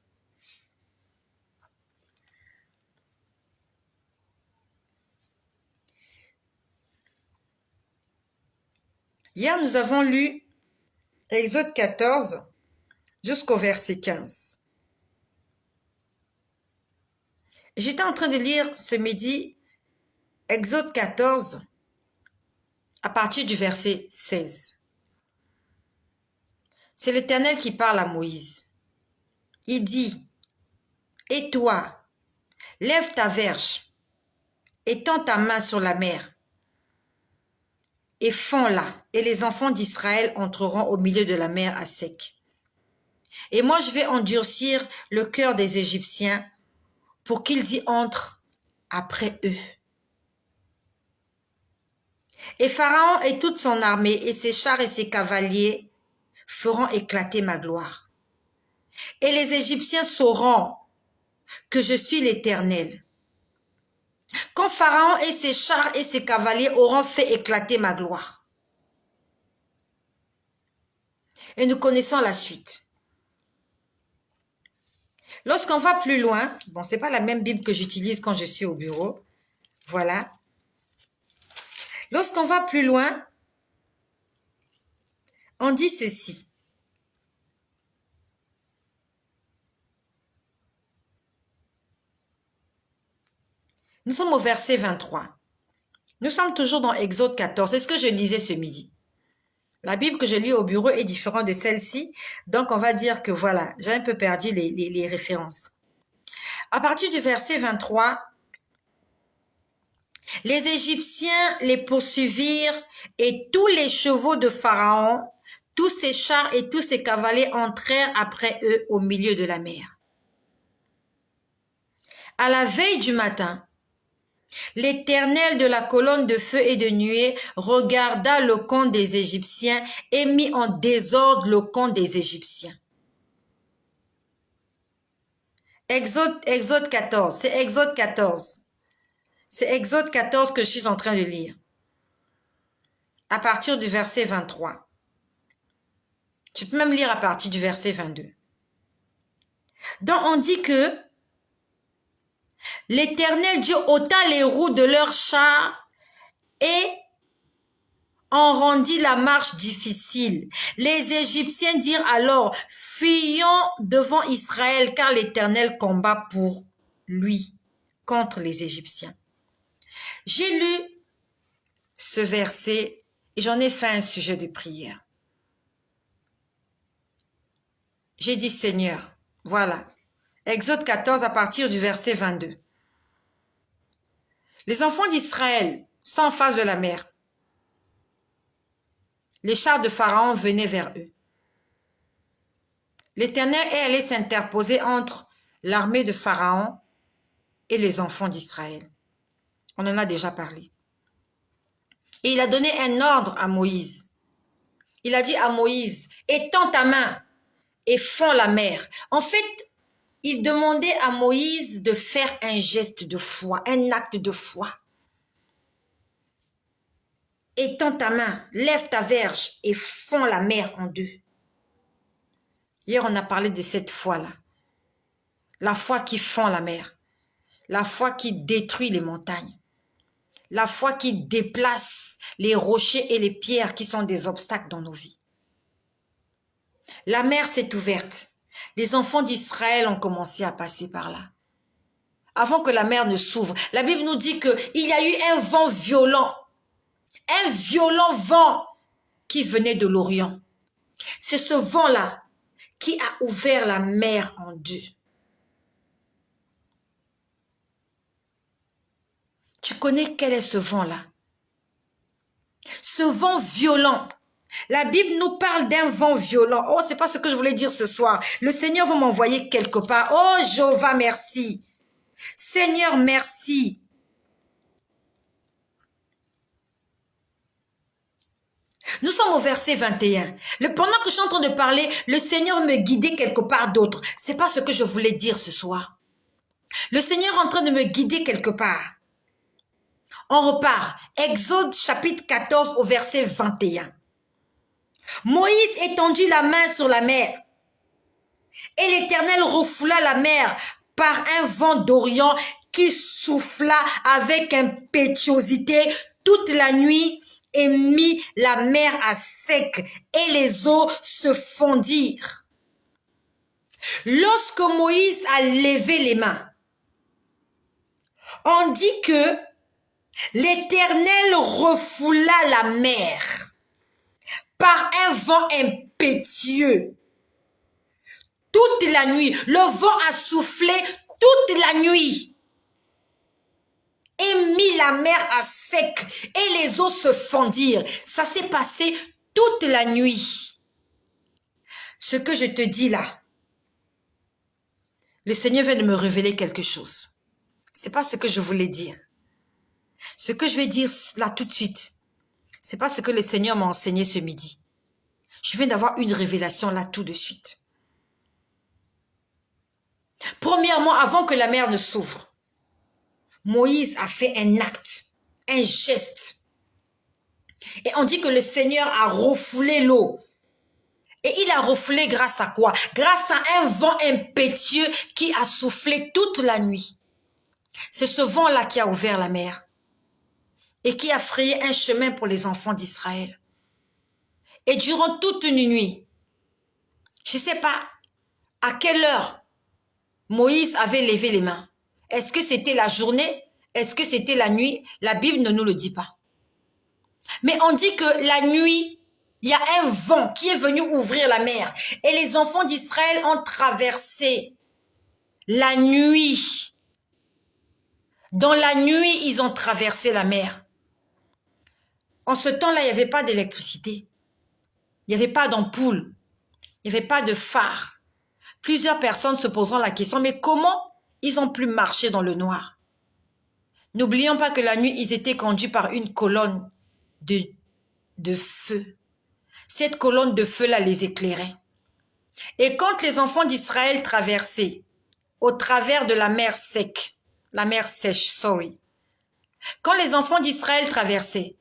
Hier, nous avons lu Exode 14 jusqu'au verset 15. J'étais en train de lire ce midi Exode 14 à partir du verset 16. C'est l'Éternel qui parle à Moïse. Il dit, « Et toi, lève ta verge, étends ta main sur la mer, et fonds-la, et les enfants d'Israël entreront au milieu de la mer à sec. Et moi je vais endurcir le cœur des Égyptiens pour qu'ils y entrent après eux. Et Pharaon et toute son armée, et ses chars et ses cavaliers feront éclater ma gloire. Et les Égyptiens sauront que je suis l'Éternel. Quand Pharaon et ses chars et ses cavaliers auront fait éclater ma gloire. » Et nous connaissons la suite. Lorsqu'on va plus loin, bon, c'est pas la même Bible que j'utilise quand je suis au bureau. Voilà. Lorsqu'on va plus loin, on dit ceci. Nous sommes au verset 23. Nous sommes toujours dans Exode 14. C'est ce que je lisais ce midi. La Bible que je lis au bureau est différente de celle-ci. Donc, on va dire que voilà, j'ai un peu perdu les références. À partir du verset 23, les Égyptiens les poursuivirent et tous les chevaux de Pharaon, tous ses chars et tous ses cavaliers entrèrent après eux au milieu de la mer. À la veille du matin, l'Éternel de la colonne de feu et de nuée regarda le camp des Égyptiens et mit en désordre le camp des Égyptiens. Exode 14, c'est Exode 14. C'est Exode 14 que je suis en train de lire. À partir du verset 23. Tu peux même lire à partir du verset 22. Donc on dit que l'Éternel Dieu ôta les roues de leurs chars et en rendit la marche difficile. Les Égyptiens dirent alors, fuyons devant Israël, car l'Éternel combat pour lui, contre les Égyptiens. J'ai lu ce verset et j'en ai fait un sujet de prière. J'ai dit, Seigneur, voilà, Exode 14 à partir du verset 22. Les enfants d'Israël sont en face de la mer. Les chars de Pharaon venaient vers eux. L'Éternel est allé s'interposer entre l'armée de Pharaon et les enfants d'Israël. On en a déjà parlé. Et il a donné un ordre à Moïse. Il a dit à Moïse, étends ta main et fonds la mer. En fait, il demandait à Moïse de faire un geste de foi, un acte de foi. Étends ta main, lève ta verge et fonds la mer en deux. Hier, on a parlé de cette foi-là. La foi qui fond la mer. La foi qui détruit les montagnes. La foi qui déplace les rochers et les pierres qui sont des obstacles dans nos vies. La mer s'est ouverte. Les enfants d'Israël ont commencé à passer par là. Avant que la mer ne s'ouvre, la Bible nous dit qu'il y a eu un vent violent. Un violent vent qui venait de l'Orient. C'est ce vent-là qui a ouvert la mer en deux. Tu connais quel est ce vent-là? Ce vent violent. La Bible nous parle d'un vent violent. Oh, c'est pas ce que je voulais dire ce soir. Le Seigneur va m'envoyer quelque part. Oh, Jéhovah, merci. Seigneur, merci. Nous sommes au verset 21. Pendant que je suis en train de parler, le Seigneur me guidait quelque part d'autre. C'est pas ce que je voulais dire ce soir. Le Seigneur est en train de me guider quelque part. On repart. Exode chapitre 14 au verset 21. Moïse étendit la main sur la mer. Et l'Éternel refoula la mer par un vent d'Orient qui souffla avec impétuosité toute la nuit et mit la mer à sec et les eaux se fondirent. Lorsque Moïse a levé les mains, on dit que l'Éternel refoula la mer par un vent impétueux. Toute la nuit, le vent a soufflé toute la nuit et mis la mer à sec et les eaux se fondirent. Ça s'est passé toute la nuit. Ce que je te dis là, le Seigneur vient de me révéler quelque chose. C'est pas ce que je voulais dire. Ce que je vais dire là tout de suite, c'est pas ce que le Seigneur m'a enseigné ce midi. Je viens d'avoir une révélation là tout de suite. Premièrement, avant que la mer ne s'ouvre, Moïse a fait un acte, un geste. Et on dit que le Seigneur a refoulé l'eau. Et il a refoulé grâce à quoi? Grâce à un vent impétueux qui a soufflé toute la nuit. C'est ce vent-là qui a ouvert la mer et qui a frayé un chemin pour les enfants d'Israël. Et durant toute une nuit, je ne sais pas à quelle heure Moïse avait levé les mains. Est-ce que c'était la journée? Est-ce que c'était la nuit? La Bible ne nous le dit pas. Mais on dit que la nuit, il y a un vent qui est venu ouvrir la mer. Et les enfants d'Israël ont traversé la nuit. Dans la nuit, ils ont traversé la mer. En ce temps-là, il n'y avait pas d'électricité. Il n'y avait pas d'ampoule. Il n'y avait pas de phare. Plusieurs personnes se poseront la question, mais comment ils ont pu marcher dans le noir? N'oublions pas que la nuit, ils étaient conduits par une colonne de feu. Cette colonne de feu-là les éclairait. Et quand les enfants d'Israël traversaient au travers de la mer sèche, quand les enfants d'Israël traversaient,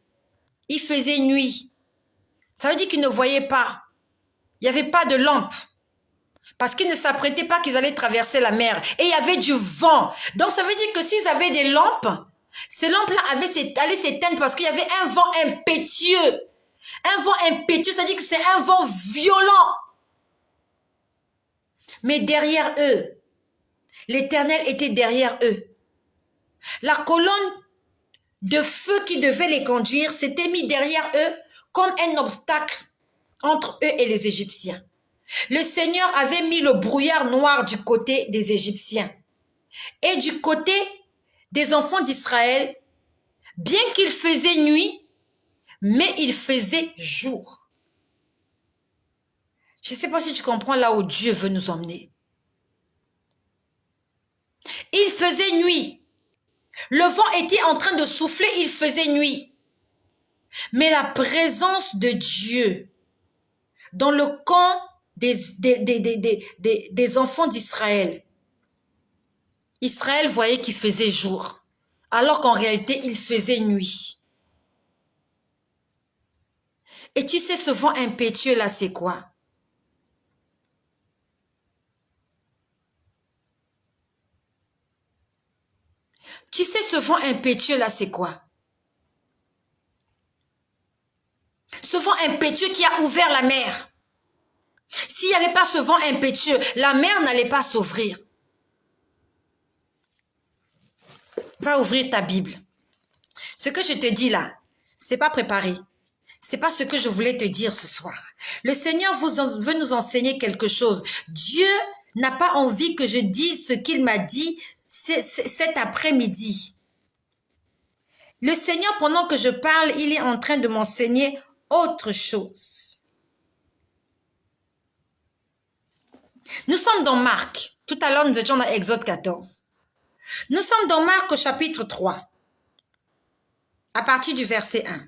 il faisait nuit. Ça veut dire qu'ils ne voyaient pas. Il n'y avait pas de lampe. Parce qu'ils ne s'apprêtaient pas qu'ils allaient traverser la mer. Et il y avait du vent. Donc ça veut dire que s'ils avaient des lampes, ces lampes-là allaient s'éteindre parce qu'il y avait un vent impétueux. Un vent impétueux, ça veut dire que c'est un vent violent. Mais derrière eux, l'Éternel était derrière eux. La colonne de feu qui devait les conduire s'était mis derrière eux comme un obstacle entre eux et les Égyptiens. Le Seigneur avait mis le brouillard noir du côté des Égyptiens. Et du côté des enfants d'Israël, bien qu'il faisait nuit, mais il faisait jour. Je ne sais pas si tu comprends là où Dieu veut nous emmener. Il faisait nuit. Le vent était en train de souffler, il faisait nuit. Mais la présence de Dieu dans le camp des enfants d'Israël. Israël voyait qu'il faisait jour, alors qu'en réalité, il faisait nuit. Et tu sais, ce vent impétueux là, c'est quoi? Tu sais, ce vent impétueux là, c'est quoi? Ce vent impétueux qui a ouvert la mer. S'il n'y avait pas ce vent impétueux, la mer n'allait pas s'ouvrir. Va ouvrir ta Bible. Ce que je te dis là, c'est pas préparé. C'est pas ce que je voulais te dire ce soir. Le Seigneur veut nous enseigner quelque chose. Dieu n'a pas envie que je dise ce qu'il m'a dit cet après-midi. Le Seigneur, pendant que je parle, il est en train de m'enseigner autre chose. Nous sommes dans Marc. Tout à l'heure, nous étions dans Exode 14. Nous sommes dans Marc au chapitre 3, à partir du verset 1.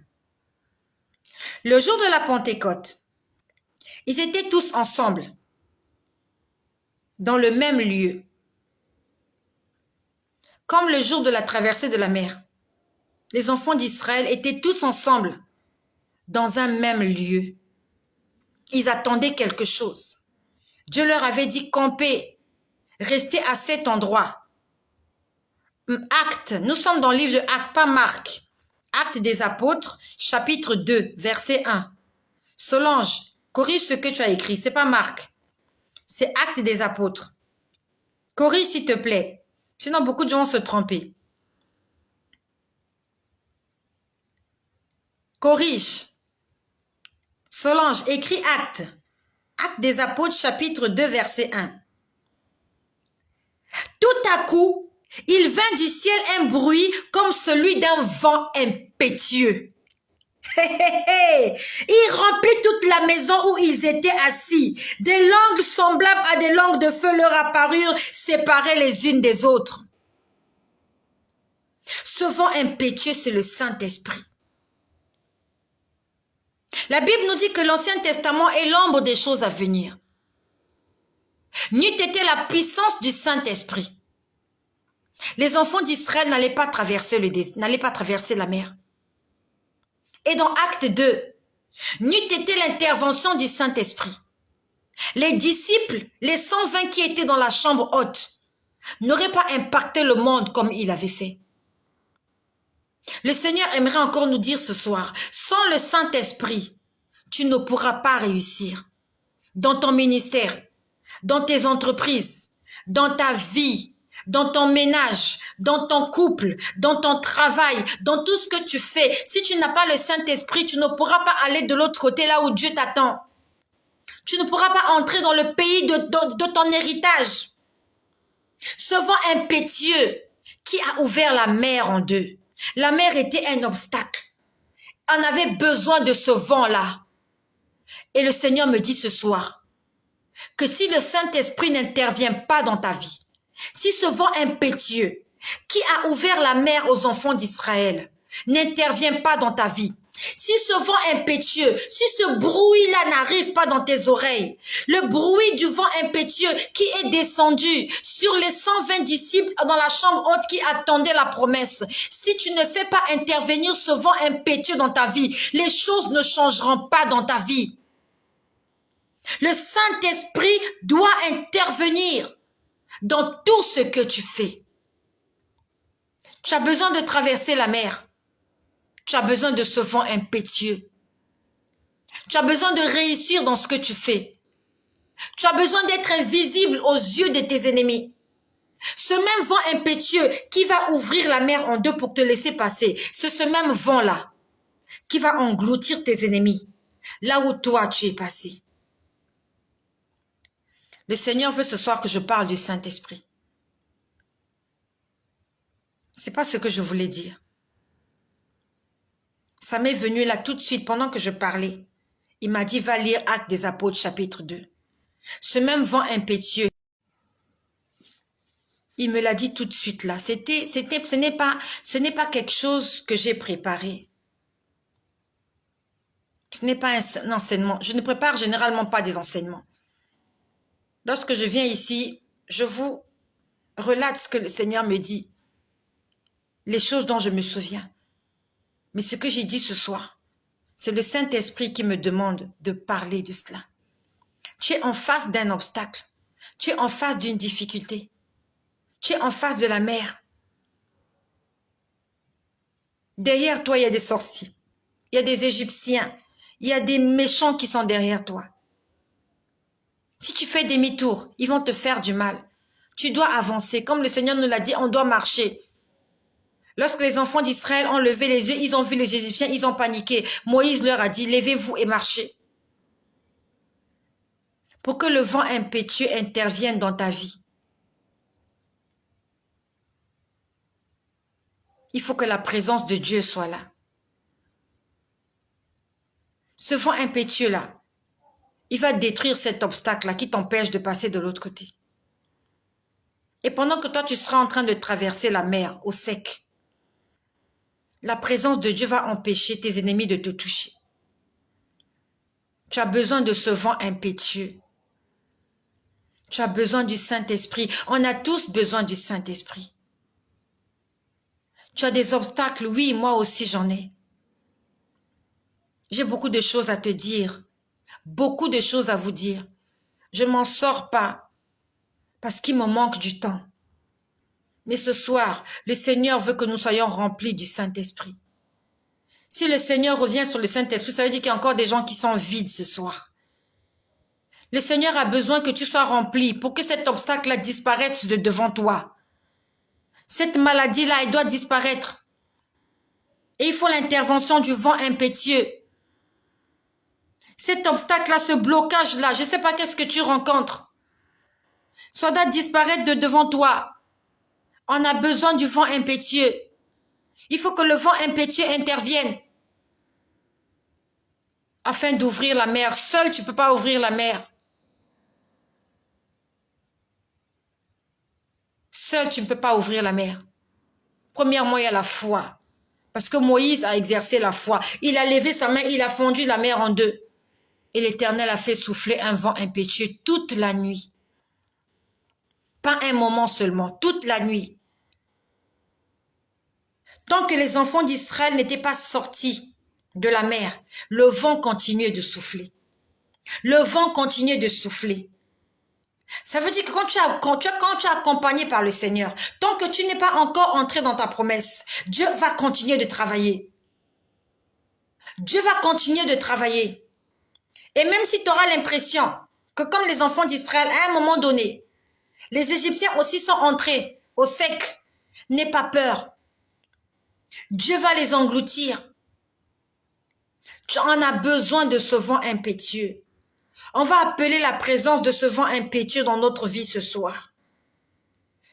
Le jour de la Pentecôte, ils étaient tous ensemble, dans le même lieu, comme le jour de la traversée de la mer. Les enfants d'Israël étaient tous ensemble, dans un même lieu. Ils attendaient quelque chose. Dieu leur avait dit campez, restez à cet endroit. Actes, nous sommes dans le livre de Actes, pas Marc. Actes des apôtres, chapitre 2, verset 1. Solange, corrige ce que tu as écrit, c'est pas Marc. C'est Actes des apôtres. Corrige s'il te plaît. Sinon beaucoup de gens vont se tromper. Corrige. Solange, écris Actes. Actes des apôtres, chapitre 2, verset 1. Tout à coup, il vint du ciel un bruit comme celui d'un vent impétueux. Il remplit toute la maison où ils étaient assis. Des langues semblables à des langues de feu leur apparurent, séparées les unes des autres. Ce vent impétueux, c'est le Saint-Esprit. La Bible nous dit que l'Ancien Testament est l'ombre des choses à venir. N'eût été la puissance du Saint-Esprit, les enfants d'Israël n'allaient pas traverser la mer. Et dans Acte 2, n'eût été l'intervention du Saint-Esprit, les disciples, les 120 qui étaient dans la chambre haute, n'auraient pas impacté le monde comme il avait fait. Le Seigneur aimerait encore nous dire ce soir, sans le Saint-Esprit, tu ne pourras pas réussir dans ton ministère, dans tes entreprises, dans ta vie, dans ton ménage, dans ton couple, dans ton travail, dans tout ce que tu fais. Si tu n'as pas le Saint-Esprit, tu ne pourras pas aller de l'autre côté là où Dieu t'attend. Tu ne pourras pas entrer dans le pays de ton héritage. Ce vent impétueux qui a ouvert la mer en deux. La mer était un obstacle. On avait besoin de ce vent-là. Et le Seigneur me dit ce soir que si le Saint-Esprit n'intervient pas dans ta vie, si ce vent impétueux qui a ouvert la mer aux enfants d'Israël n'intervient pas dans ta vie, si ce vent impétueux, si ce bruit-là n'arrive pas dans tes oreilles, le bruit du vent impétueux qui est descendu sur les 120 disciples dans la chambre haute qui attendaient la promesse, si tu ne fais pas intervenir ce vent impétueux dans ta vie, les choses ne changeront pas dans ta vie. Le Saint-Esprit doit intervenir dans tout ce que tu fais. Tu as besoin de traverser la mer. Tu as besoin de ce vent impétueux. Tu as besoin de réussir dans ce que tu fais. Tu as besoin d'être invisible aux yeux de tes ennemis. Ce même vent impétueux qui va ouvrir la mer en deux pour te laisser passer, c'est ce même vent-là qui va engloutir tes ennemis, là où toi tu es passé. Le Seigneur veut ce soir que je parle du Saint-Esprit. C'est pas ce que je voulais dire. Ça m'est venu là tout de suite pendant que je parlais. Il m'a dit, va lire Actes des Apôtres, chapitre 2. Ce même vent impétueux, il me l'a dit tout de suite là. Ce n'est pas quelque chose que j'ai préparé. Ce n'est pas un enseignement. Je ne prépare généralement pas des enseignements. Lorsque je viens ici, je vous relate ce que le Seigneur me dit. Les choses dont je me souviens. Mais ce que j'ai dit ce soir, c'est le Saint-Esprit qui me demande de parler de cela. Tu es en face d'un obstacle. Tu es en face d'une difficulté. Tu es en face de la mer. Derrière toi, il y a des sorciers. Il y a des Égyptiens. Il y a des méchants qui sont derrière toi. Si tu fais demi-tour, ils vont te faire du mal. Tu dois avancer. Comme le Seigneur nous l'a dit, on doit marcher. Lorsque les enfants d'Israël ont levé les yeux, ils ont vu les Égyptiens, ils ont paniqué. Moïse leur a dit, levez-vous et marchez. Pour que le vent impétueux intervienne dans ta vie. Il faut que la présence de Dieu soit là. Ce vent impétueux-là, il va détruire cet obstacle-là qui t'empêche de passer de l'autre côté. Et pendant que toi, tu seras en train de traverser la mer au sec, la présence de Dieu va empêcher tes ennemis de te toucher. Tu as besoin de ce vent impétueux. Tu as besoin du Saint-Esprit. On a tous besoin du Saint-Esprit. Tu as des obstacles, oui, moi aussi j'en ai. J'ai beaucoup de choses à te dire, beaucoup de choses à vous dire. Je ne m'en sors pas parce qu'il me manque du temps. Mais ce soir, le Seigneur veut que nous soyons remplis du Saint-Esprit. Si le Seigneur revient sur le Saint-Esprit, ça veut dire qu'il y a encore des gens qui sont vides ce soir. Le Seigneur a besoin que tu sois rempli pour que cet obstacle-là disparaisse de devant toi. Cette maladie-là, elle doit disparaître. Et il faut l'intervention du vent impétueux. Cet obstacle-là, ce blocage-là, je ne sais pas qu'est-ce que tu rencontres. Ça doit disparaître de devant toi. On a besoin du vent impétueux. Il faut que le vent impétueux intervienne afin d'ouvrir la mer. Seul, tu ne peux pas ouvrir la mer. Seul, tu ne peux pas ouvrir la mer. Premièrement, il y a la foi. Parce que Moïse a exercé la foi. Il a levé sa main, il a fondu la mer en deux. Et l'Éternel a fait souffler un vent impétueux toute la nuit. Pas un moment seulement, toute la nuit. Tant que les enfants d'Israël n'étaient pas sortis de la mer, le vent continuait de souffler. Le vent continuait de souffler. Ça veut dire que quand tu es accompagné par le Seigneur, tant que tu n'es pas encore entré dans ta promesse, Dieu va continuer de travailler. Dieu va continuer de travailler. Et même si tu auras l'impression que comme les enfants d'Israël, à un moment donné, les Égyptiens aussi sont entrés au sec, n'aie pas peur. Dieu va les engloutir. Tu en as besoin de ce vent impétueux. On va appeler la présence de ce vent impétueux dans notre vie ce soir.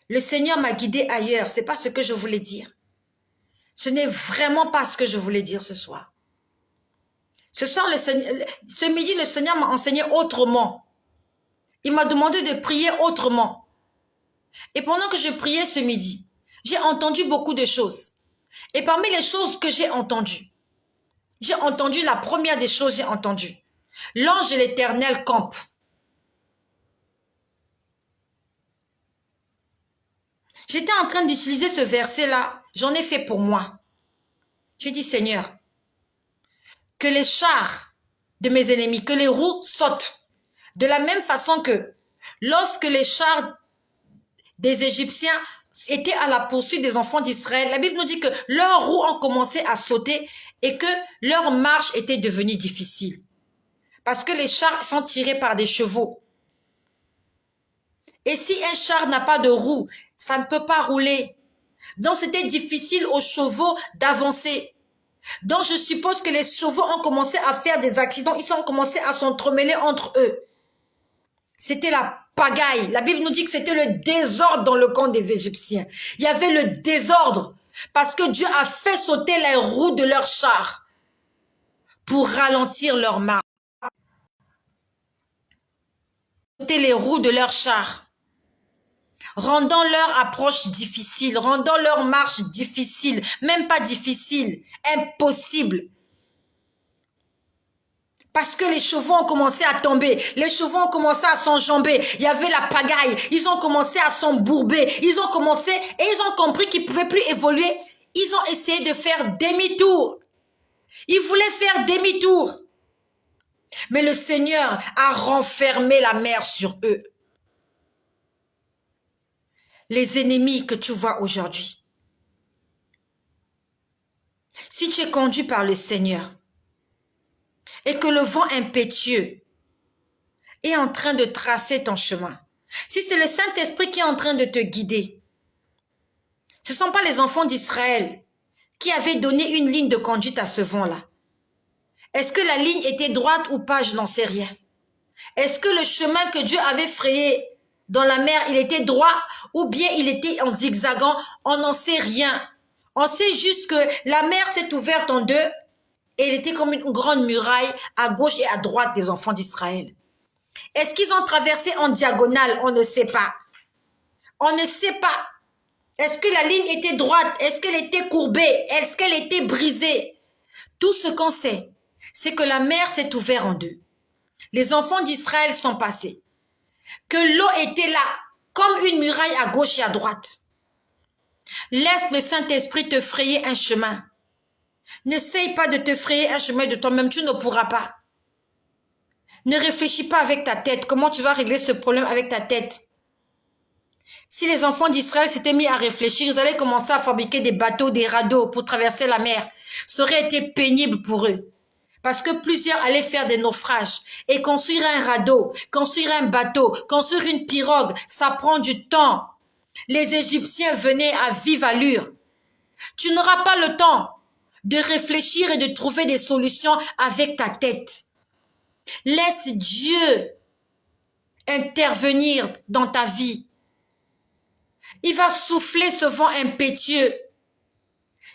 Le Seigneur m'a guidé ailleurs, c'est pas ce que je voulais dire. Ce n'est vraiment pas ce que je voulais dire ce soir. Ce soir, ce midi, le Seigneur m'a enseigné autrement. Il m'a demandé de prier autrement. Et pendant que je priais ce midi, j'ai entendu beaucoup de choses. Et parmi les choses que j'ai entendu la première des choses, j'ai entendu. L'ange de l'Éternel campe. J'étais en train d'utiliser ce verset-là. J'en ai fait pour moi. J'ai dit, Seigneur, que les chars de mes ennemis, que les roues sautent. De la même façon que lorsque les chars des Égyptiens étaient à la poursuite des enfants d'Israël, la Bible nous dit que leurs roues ont commencé à sauter et que leur marche était devenue difficile. Parce que les chars sont tirés par des chevaux. Et si un char n'a pas de roues, ça ne peut pas rouler. Donc c'était difficile aux chevaux d'avancer. Donc je suppose que les chevaux ont commencé à faire des accidents, ils ont commencé à s'entremêler entre eux. C'était la pagaille. La Bible nous dit que c'était le désordre dans le camp des Égyptiens. Il y avait le désordre parce que Dieu a fait sauter les roues de leurs chars pour ralentir leur marche. Sauter les roues de leurs chars, rendant leur approche difficile, rendant leur marche difficile, même pas difficile, impossible. Parce que les chevaux ont commencé à tomber, les chevaux ont commencé à s'enjamber, il y avait la pagaille, ils ont commencé à s'embourber, ils ont commencé et ils ont compris qu'ils ne pouvaient plus évoluer. Ils ont essayé de faire demi-tour. Ils voulaient faire demi-tour. Mais le Seigneur a renfermé la mer sur eux. Les ennemis que tu vois aujourd'hui. Si tu es conduit par le Seigneur et que le vent impétueux est en train de tracer ton chemin, si c'est le Saint-Esprit qui est en train de te guider, ce ne sont pas les enfants d'Israël qui avaient donné une ligne de conduite à ce vent-là. Est-ce que la ligne était droite ou pas? Je n'en sais rien. Est-ce que le chemin que Dieu avait frayé dans la mer, il était droit ou bien il était en zigzagant? On n'en sait rien. On sait juste que la mer s'est ouverte en deux et elle était comme une grande muraille à gauche et à droite des enfants d'Israël. Est-ce qu'ils ont traversé en diagonale? On ne sait pas. On ne sait pas. Est-ce que la ligne était droite? Est-ce qu'elle était courbée? Est-ce qu'elle était brisée? Tout ce qu'on sait, c'est que la mer s'est ouverte en deux. Les enfants d'Israël sont passés. Que l'eau était là, comme une muraille à gauche et à droite. Laisse le Saint-Esprit te frayer un chemin. N'essaye pas de te frayer un chemin de toi-même, tu ne pourras pas. Ne réfléchis pas avec ta tête. Comment tu vas régler ce problème avec ta tête? Si les enfants d'Israël s'étaient mis à réfléchir, ils allaient commencer à fabriquer des bateaux, des radeaux pour traverser la mer. Ça aurait été pénible pour eux. Parce que plusieurs allaient faire des naufrages. Et construire un radeau, construire un bateau, construire une pirogue, ça prend du temps. Les Égyptiens venaient à vive allure. Tu n'auras pas le temps de réfléchir et de trouver des solutions avec ta tête. Laisse Dieu intervenir dans ta vie. Il va souffler ce vent impétueux.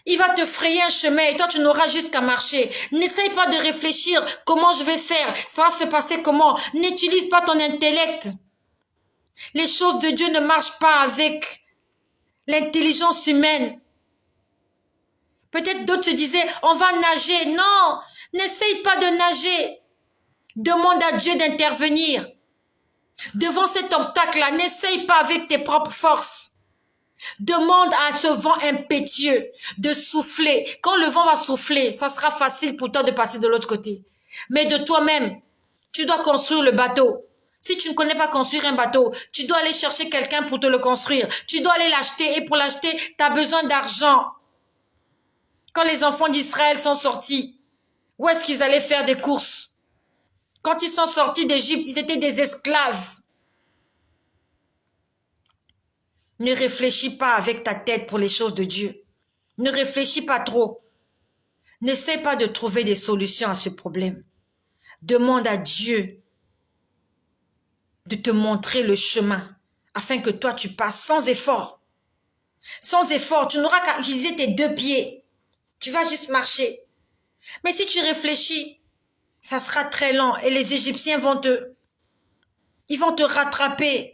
Il va te frayer un chemin et toi, tu n'auras juste qu'à marcher. N'essaye pas de réfléchir comment je vais faire, ça va se passer comment. N'utilise pas ton intellect. Les choses de Dieu ne marchent pas avec l'intelligence humaine. Peut-être d'autres se disaient, on va nager. Non, n'essaye pas de nager. Demande à Dieu d'intervenir. Devant cet obstacle-là, n'essaye pas avec tes propres forces. Demande à ce vent impétueux de souffler. Quand le vent va souffler, ça sera facile pour toi de passer de l'autre côté. Mais de toi-même, tu dois construire le bateau. Si tu ne connais pas construire un bateau, tu dois aller chercher quelqu'un pour te le construire. Tu dois aller l'acheter et pour l'acheter, tu as besoin d'argent. Quand les enfants d'Israël sont sortis, où est-ce qu'ils allaient faire des courses? Quand ils sont sortis d'Égypte, ils étaient des esclaves. Ne réfléchis pas avec ta tête pour les choses de Dieu. Ne réfléchis pas trop. N'essaie pas de trouver des solutions à ce problème. Demande à Dieu de te montrer le chemin afin que toi tu passes sans effort. Sans effort, tu n'auras qu'à utiliser tes deux pieds. Tu vas juste marcher. Mais si tu réfléchis, ça sera très lent et les Égyptiens ils vont te rattraper.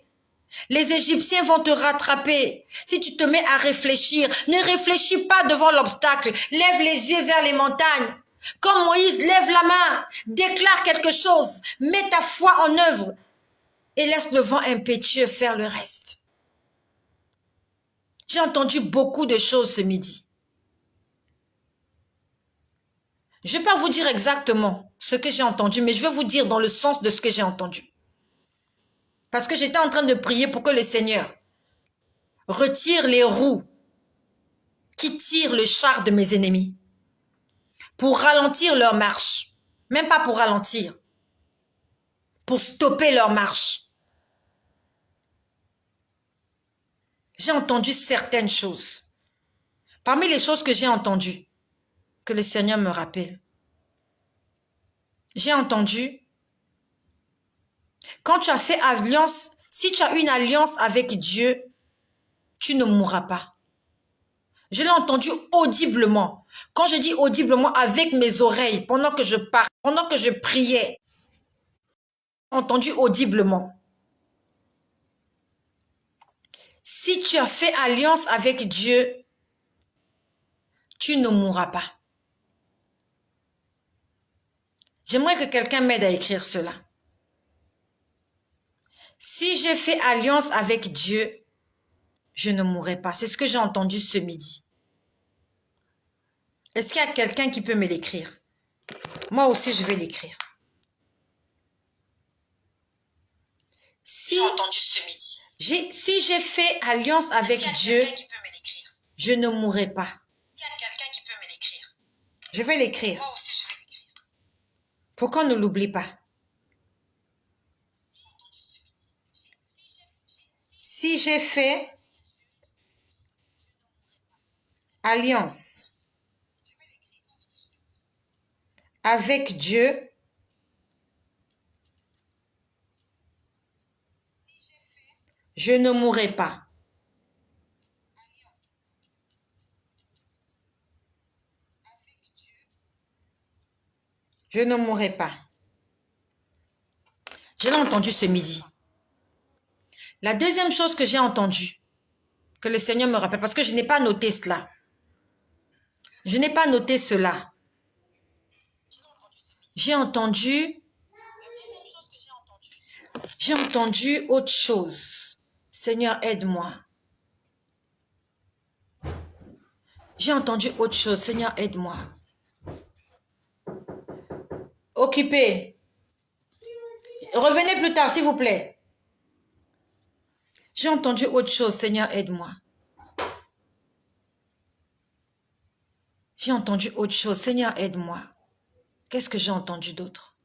Les Égyptiens vont te rattraper. Si tu te mets à réfléchir, ne réfléchis pas devant l'obstacle. Lève les yeux vers les montagnes. Comme Moïse, lève la main, déclare quelque chose, mets ta foi en œuvre et laisse le vent impétueux faire le reste. J'ai entendu beaucoup de choses ce midi. Je ne vais pas vous dire exactement ce que j'ai entendu, mais je vais vous dire dans le sens de ce que j'ai entendu. Parce que j'étais en train de prier pour que le Seigneur retire les roues qui tirent le char de mes ennemis pour ralentir leur marche. Même pas pour ralentir, pour stopper leur marche. J'ai entendu certaines choses. Parmi les choses que j'ai entendues, que le Seigneur me rappelle, j'ai entendu, quand tu as fait alliance, si tu as une alliance avec Dieu, tu ne mourras pas. Je l'ai entendu audiblement. Quand je dis audiblement, avec mes oreilles, pendant que je parlais, pendant que je priais, j'ai entendu audiblement. Si tu as fait alliance avec Dieu, tu ne mourras pas. J'aimerais que quelqu'un m'aide à écrire cela. Si j'ai fait alliance avec Dieu, je ne mourrai pas. C'est ce que j'ai entendu ce midi. Est-ce qu'il y a quelqu'un qui peut me l'écrire? Moi aussi, je vais l'écrire. Si j'ai entendu ce midi. Si j'ai fait alliance avec Dieu, je ne mourrai pas. Il y a quelqu'un qui peut me l'écrire. Je vais l'écrire. Moi aussi, je vais l'écrire. Pour qu'on ne l'oublie pas. Si j'ai fait alliance avec Dieu, je ne mourrai pas. Je ne mourrai pas. Je l'ai entendu ce midi. La deuxième chose que j'ai entendue, que le Seigneur me rappelle, parce que je n'ai pas noté cela. Je n'ai pas noté cela. J'ai entendu autre chose. Seigneur, aide-moi. J'ai entendu autre chose. Seigneur, aide-moi. Occupé. Revenez plus tard, s'il vous plaît. J'ai entendu autre chose. Seigneur, aide-moi. J'ai entendu autre chose. Seigneur, aide-moi. Qu'est-ce que j'ai entendu d'autre?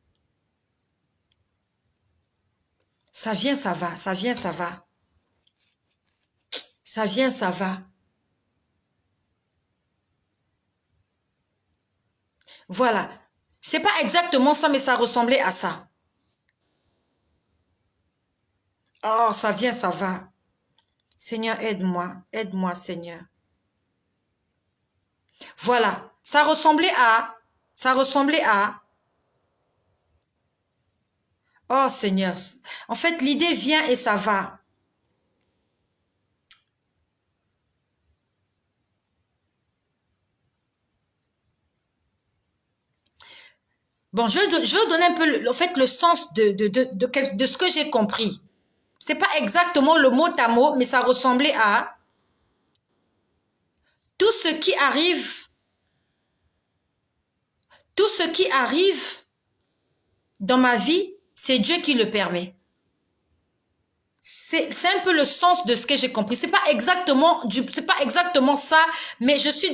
Ça vient, ça va. Ça vient, ça va. Ça vient, ça va. Voilà. C'est pas exactement ça, mais ça ressemblait à ça. Oh, ça vient, ça va. Seigneur, aide-moi. Aide-moi, Seigneur. Voilà. Ça ressemblait à... Oh, Seigneur. En fait, l'idée vient et ça va. Bon, je vais donner un peu, en fait, le sens de ce que j'ai compris. C'est pas exactement le mot à mot, mais ça ressemblait à tout ce qui arrive dans ma vie, c'est Dieu qui le permet. C'est un peu le sens de ce que j'ai compris. C'est pas exactement ça, mais je suis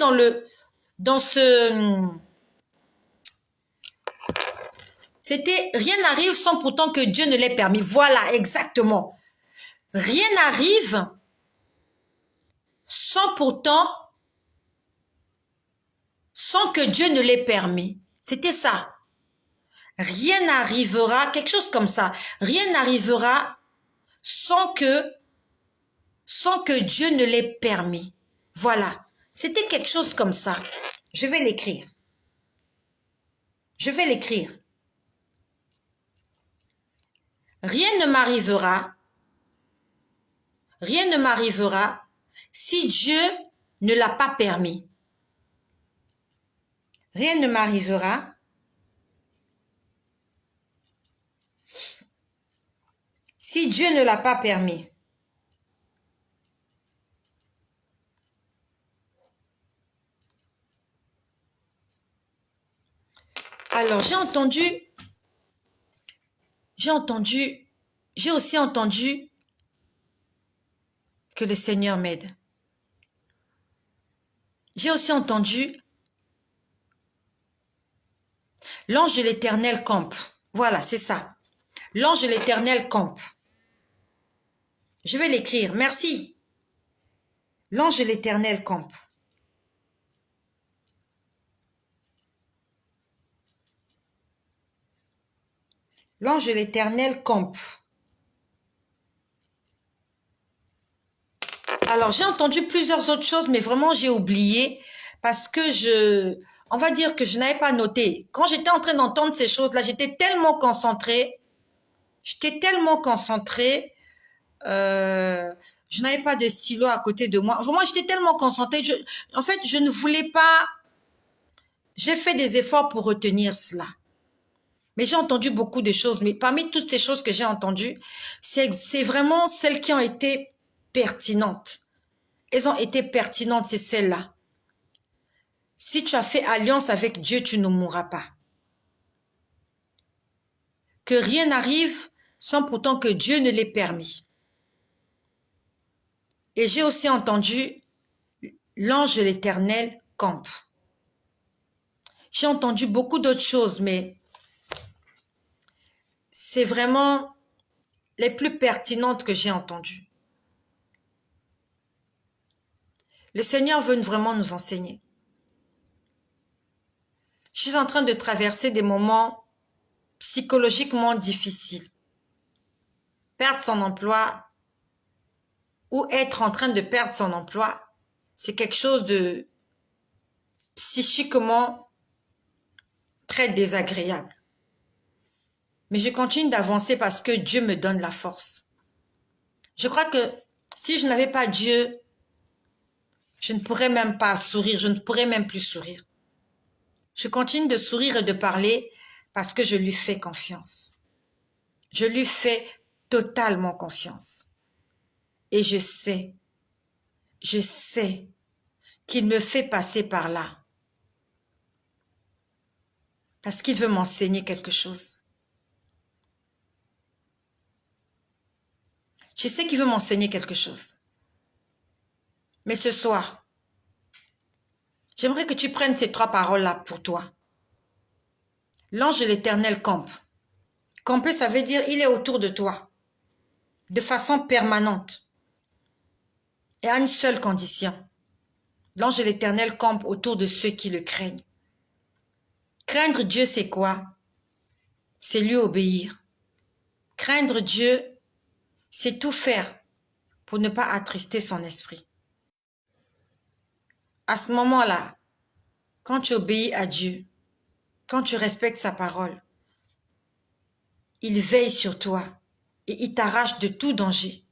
c'était rien n'arrive sans pourtant que Dieu ne l'ait permis. Voilà, exactement. Rien n'arrive sans que Dieu ne l'ait permis. C'était ça. Rien n'arrivera, quelque chose comme ça. Rien n'arrivera sans que Dieu ne l'ait permis. Voilà. C'était quelque chose comme ça. Je vais l'écrire. Rien ne m'arrivera si Dieu ne l'a pas permis. Rien ne m'arrivera si Dieu ne l'a pas permis. Alors, j'ai aussi entendu que le Seigneur m'aide. J'ai aussi entendu l'ange de l'Éternel campe. Voilà, c'est ça. L'ange de l'Éternel campe. Je vais l'écrire. Merci. L'ange de l'Éternel campe. L'ange de l'Éternel campe. Alors, j'ai entendu plusieurs autres choses, mais vraiment, j'ai oublié parce que on va dire que je n'avais pas noté. Quand j'étais en train d'entendre ces choses-là, j'étais tellement concentrée. Je n'avais pas de stylo à côté de moi. Vraiment, j'étais tellement concentrée. En fait, je ne voulais pas. J'ai fait des efforts pour retenir cela. Mais j'ai entendu beaucoup de choses. Mais parmi toutes ces choses que j'ai entendues, c'est vraiment celles qui ont été pertinentes. Elles ont été pertinentes, c'est celles-là. Si tu as fait alliance avec Dieu, tu ne mourras pas. Que rien n'arrive sans pourtant que Dieu ne l'ait permis. Et j'ai aussi entendu l'ange de l'Éternel campe. J'ai entendu beaucoup d'autres choses, mais c'est vraiment les plus pertinentes que j'ai entendues. Le Seigneur veut vraiment nous enseigner. Je suis en train de traverser des moments psychologiquement difficiles. Perdre son emploi ou être en train de perdre son emploi, c'est quelque chose de psychiquement très désagréable. Mais je continue d'avancer parce que Dieu me donne la force. Je crois que si je n'avais pas Dieu, je ne pourrais même pas sourire, je ne pourrais même plus sourire. Je continue de sourire et de parler parce que je lui fais confiance. Je lui fais totalement confiance. Et je sais qu'il me fait passer par là. Parce qu'il veut m'enseigner quelque chose. Je sais qu'il veut m'enseigner quelque chose. Mais ce soir, j'aimerais que tu prennes ces 3 paroles-là pour toi. L'ange de l'Éternel campe. Camper, ça veut dire il est autour de toi, de façon permanente. Et à une seule condition. L'ange de l'Éternel campe autour de ceux qui le craignent. Craindre Dieu, c'est quoi? C'est lui obéir. Craindre Dieu, c'est tout faire pour ne pas attrister son esprit. À ce moment-là, quand tu obéis à Dieu, quand tu respectes sa parole, il veille sur toi et il t'arrache de tout danger.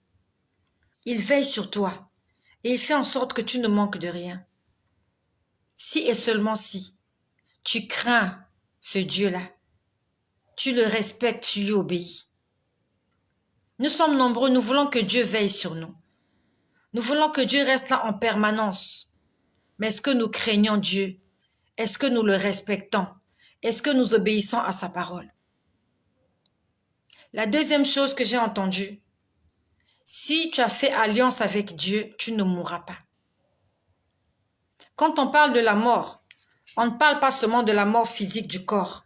Il veille sur toi et il fait en sorte que tu ne manques de rien. Si et seulement si tu crains ce Dieu-là, tu le respectes, tu lui obéis. Nous sommes nombreux, nous voulons que Dieu veille sur nous. Nous voulons que Dieu reste là en permanence. Mais est-ce que nous craignons Dieu? Est-ce que nous le respectons? Est-ce que nous obéissons à sa parole? La deuxième chose que j'ai entendue, si tu as fait alliance avec Dieu, tu ne mourras pas. Quand on parle de la mort, on ne parle pas seulement de la mort physique du corps.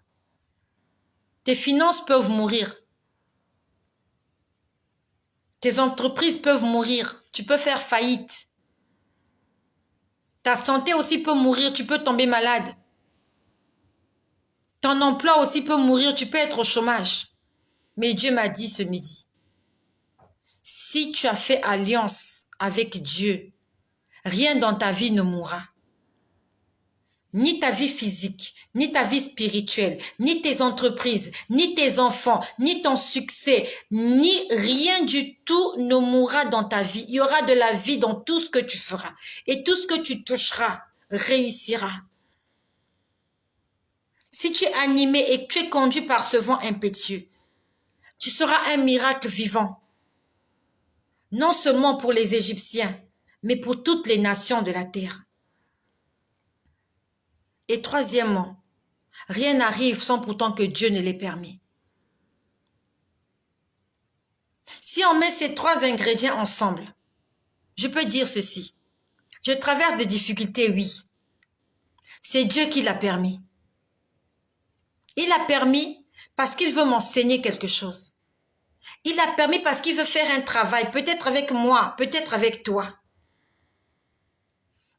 Tes finances peuvent mourir. Tes entreprises peuvent mourir. Tu peux faire faillite. Ta santé aussi peut mourir. Tu peux tomber malade. Ton emploi aussi peut mourir. Tu peux être au chômage. Mais Dieu m'a dit ce midi, si tu as fait alliance avec Dieu, rien dans ta vie ne mourra. Ni ta vie physique, ni ta vie spirituelle, ni tes entreprises, ni tes enfants, ni ton succès, ni rien du tout ne mourra dans ta vie. Il y aura de la vie dans tout ce que tu feras. Et tout ce que tu toucheras réussira. Si tu es animé et que tu es conduit par ce vent impétueux, tu seras un miracle vivant. Non seulement pour les Égyptiens, mais pour toutes les nations de la terre. Et troisièmement, rien n'arrive sans pourtant que Dieu ne l'ait permis. Si on met ces 3 ingrédients ensemble, je peux dire ceci. Je traverse des difficultés, oui. C'est Dieu qui l'a permis. Il l'a permis parce qu'il veut m'enseigner quelque chose. Il l'a permis parce qu'il veut faire un travail, peut-être avec moi, peut-être avec toi.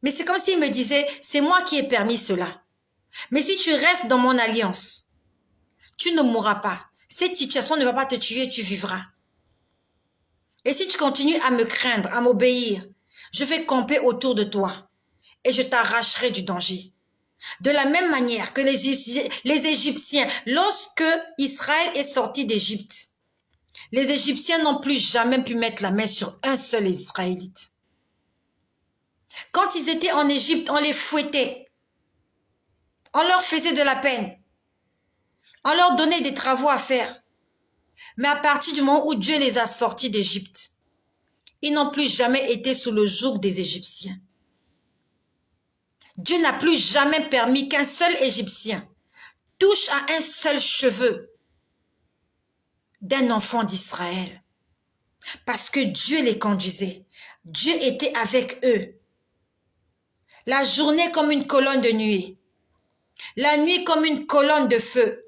Mais c'est comme s'il me disait, c'est moi qui ai permis cela. Mais si tu restes dans mon alliance, tu ne mourras pas. Cette situation ne va pas te tuer, tu vivras. Et si tu continues à me craindre, à m'obéir, je vais camper autour de toi et je t'arracherai du danger. De la même manière que les Égyptiens, lorsque Israël est sorti d'Égypte, les Égyptiens n'ont plus jamais pu mettre la main sur un seul Israélite. Quand ils étaient en Égypte, on les fouettait. On leur faisait de la peine. On leur donnait des travaux à faire. Mais à partir du moment où Dieu les a sortis d'Égypte, ils n'ont plus jamais été sous le joug des Égyptiens. Dieu n'a plus jamais permis qu'un seul Égyptien touche à un seul cheveu d'un enfant d'Israël. Parce que Dieu les conduisait. Dieu était avec eux. La journée comme une colonne de nuée. La nuit comme une colonne de feu.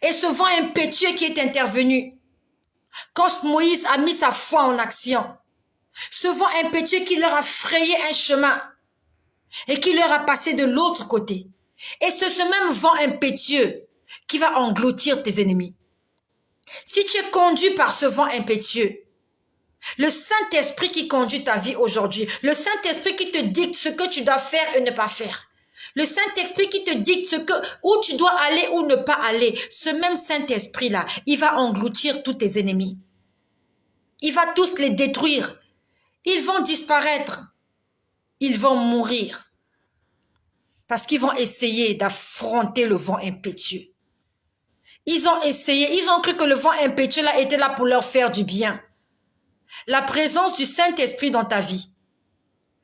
Et ce vent impétueux qui est intervenu. Quand Moïse a mis sa foi en action. Ce vent impétueux qui leur a frayé un chemin. Et qui leur a passé de l'autre côté. Et c'est ce même vent impétueux qui va engloutir tes ennemis. Si tu es conduit par ce vent impétueux, le Saint-Esprit qui conduit ta vie aujourd'hui, le Saint-Esprit qui te dicte ce que tu dois faire et ne pas faire, Le Saint-Esprit qui te dicte où tu dois aller ou ne pas aller. Ce même Saint-Esprit-là, il va engloutir tous tes ennemis. Il va tous les détruire. Ils vont disparaître. Ils vont mourir. Parce qu'ils vont essayer d'affronter le vent impétueux. Ils ont essayé, ils ont cru que le vent impétueux là était là pour leur faire du bien. La présence du Saint-Esprit dans ta vie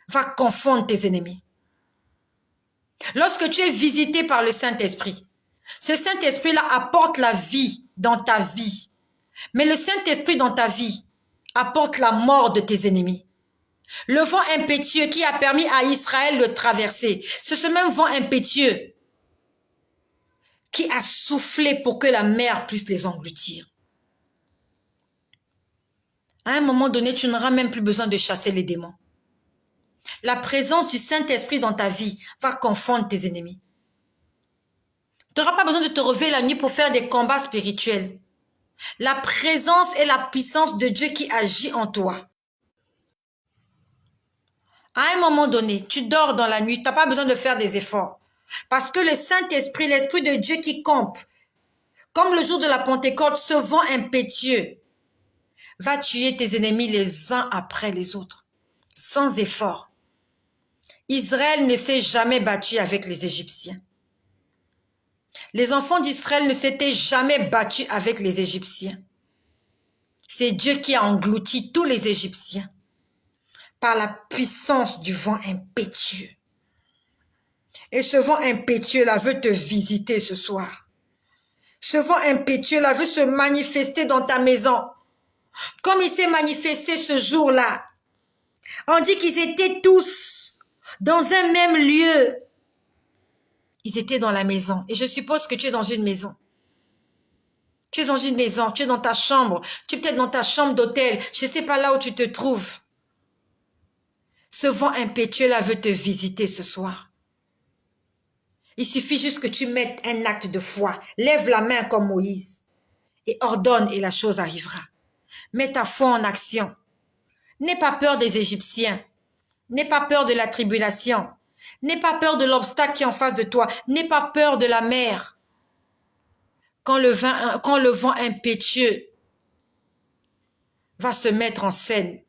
va confondre tes ennemis. Lorsque tu es visité par le Saint-Esprit, ce Saint-Esprit-là apporte la vie dans ta vie. Mais le Saint-Esprit dans ta vie apporte la mort de tes ennemis. Le vent impétueux qui a permis à Israël de traverser, c'est ce même vent impétueux qui a soufflé pour que la mer puisse les engloutir. À un moment donné, tu n'auras même plus besoin de chasser les démons. La présence du Saint-Esprit dans ta vie va confondre tes ennemis. Tu n'auras pas besoin de te réveiller la nuit pour faire des combats spirituels. La présence et la puissance de Dieu qui agit en toi. À un moment donné, tu dors dans la nuit, tu n'as pas besoin de faire des efforts. Parce que le Saint-Esprit, l'Esprit de Dieu qui campe, comme le jour de la Pentecôte, ce vent impétueux va tuer tes ennemis les uns après les autres, sans effort. Israël ne s'est jamais battu avec les Égyptiens. Les enfants d'Israël ne s'étaient jamais battus avec les Égyptiens. C'est Dieu qui a englouti tous les Égyptiens par la puissance du vent impétueux. Et ce vent impétueux-là veut te visiter ce soir. Ce vent impétueux-là veut se manifester dans ta maison. Comme il s'est manifesté ce jour-là. On dit qu'ils étaient tous dans un même lieu. Ils étaient dans la maison. Et je suppose que tu es dans une maison. Tu es dans une maison, tu es dans ta chambre, tu es peut-être dans ta chambre d'hôtel. Je ne sais pas là où tu te trouves. Ce vent impétueux-là veut te visiter ce soir. Il suffit juste que tu mettes un acte de foi. Lève la main comme Moïse et ordonne et la chose arrivera. Mets ta foi en action. N'aie pas peur des Égyptiens. N'aie pas peur de la tribulation. N'aie pas peur de l'obstacle qui est en face de toi. N'aie pas peur de la mer. Quand le vent impétueux va se mettre en scène,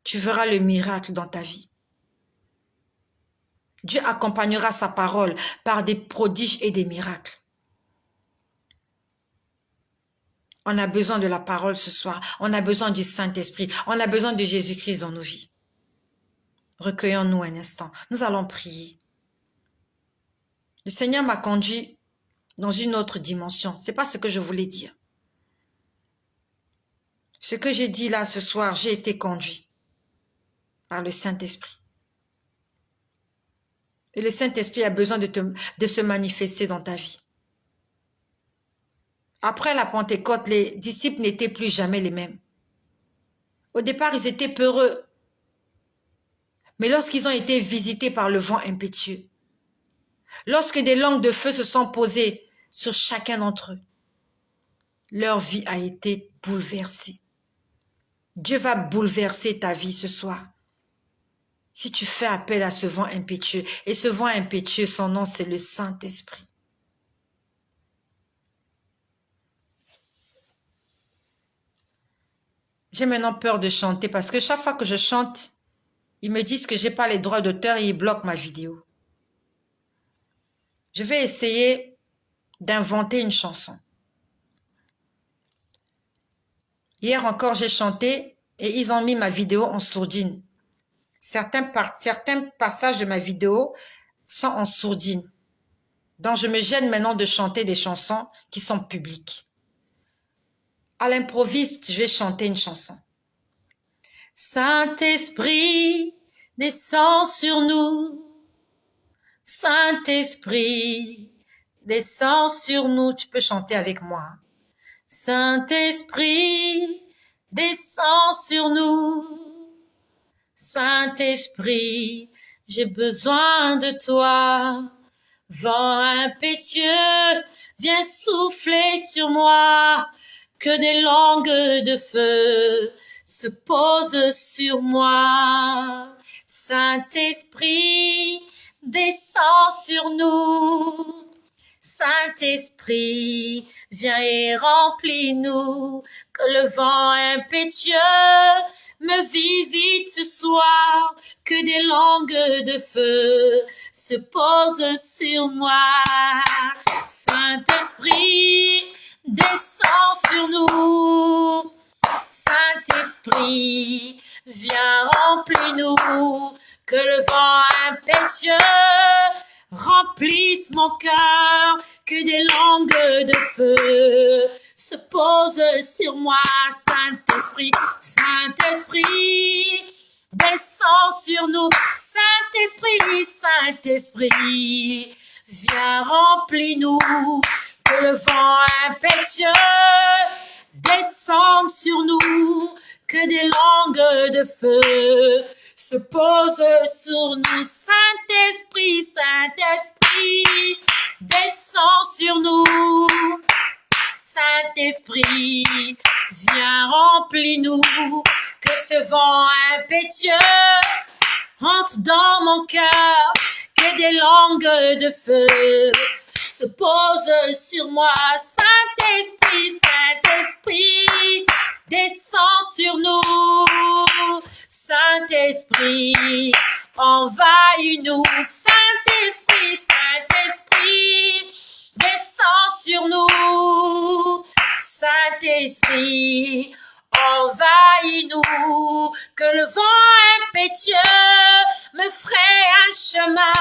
tu verras le miracle dans ta vie. Dieu accompagnera sa parole par des prodiges et des miracles. On a besoin de la parole ce soir. On a besoin du Saint-Esprit. On a besoin de Jésus-Christ dans nos vies. Recueillons-nous un instant. Nous allons prier. Le Seigneur m'a conduit dans une autre dimension. C'est pas ce que je voulais dire. Ce que j'ai dit là ce soir, j'ai été conduit par le Saint-Esprit. Et le Saint-Esprit a besoin de se manifester dans ta vie. Après la Pentecôte, les disciples n'étaient plus jamais les mêmes. Au départ, ils étaient peureux. Mais lorsqu'ils ont été visités par le vent impétueux, lorsque des langues de feu se sont posées sur chacun d'entre eux, leur vie a été bouleversée. Dieu va bouleverser ta vie ce soir. Si tu fais appel à ce vent impétueux, et ce vent impétueux, son nom, c'est le Saint-Esprit. J'ai maintenant peur de chanter parce que chaque fois que je chante, ils me disent que j'ai pas les droits d'auteur et ils bloquent ma vidéo. Je vais essayer d'inventer une chanson. Hier encore, j'ai chanté et ils ont mis ma vidéo en sourdine. Certains passages de ma vidéo sont en sourdine. Donc, je me gêne maintenant de chanter des chansons qui sont publiques. À l'improviste, je vais chanter une chanson. Saint-Esprit, descends sur nous. Saint-Esprit, descends sur nous. Tu peux chanter avec moi. Saint-Esprit, descends sur nous. Saint-Esprit, j'ai besoin de toi. Vent impétueux, viens souffler sur moi. Que des langues de feu se posent sur moi. Saint-Esprit, descends sur nous. Saint-Esprit, viens et remplis-nous, que le vent impétueux me visite ce soir, que des langues de feu se posent sur moi. Saint-Esprit, descends sur nous. Saint-Esprit, viens remplis-nous, que le vent impétueux remplisse mon cœur, que des langues de feu se posent sur moi. Saint-Esprit, Saint-Esprit, descends sur nous. Saint-Esprit, Saint-Esprit, viens remplis-nous, que le vent impétueux descende sur nous, que des langues de feu se posent sur nous. Saint-Esprit, Saint-Esprit, descends sur nous. Saint-Esprit, viens remplis-nous, que ce vent impétueux entre dans mon cœur, que des langues de feu se posent sur moi. Saint-Esprit, Saint-Esprit, descends sur nous. Saint-Esprit, envahis-nous. Saint-Esprit, Saint-Esprit, descends sur nous. Saint-Esprit, envahis-nous, que le vent impétueux me fraye un chemin,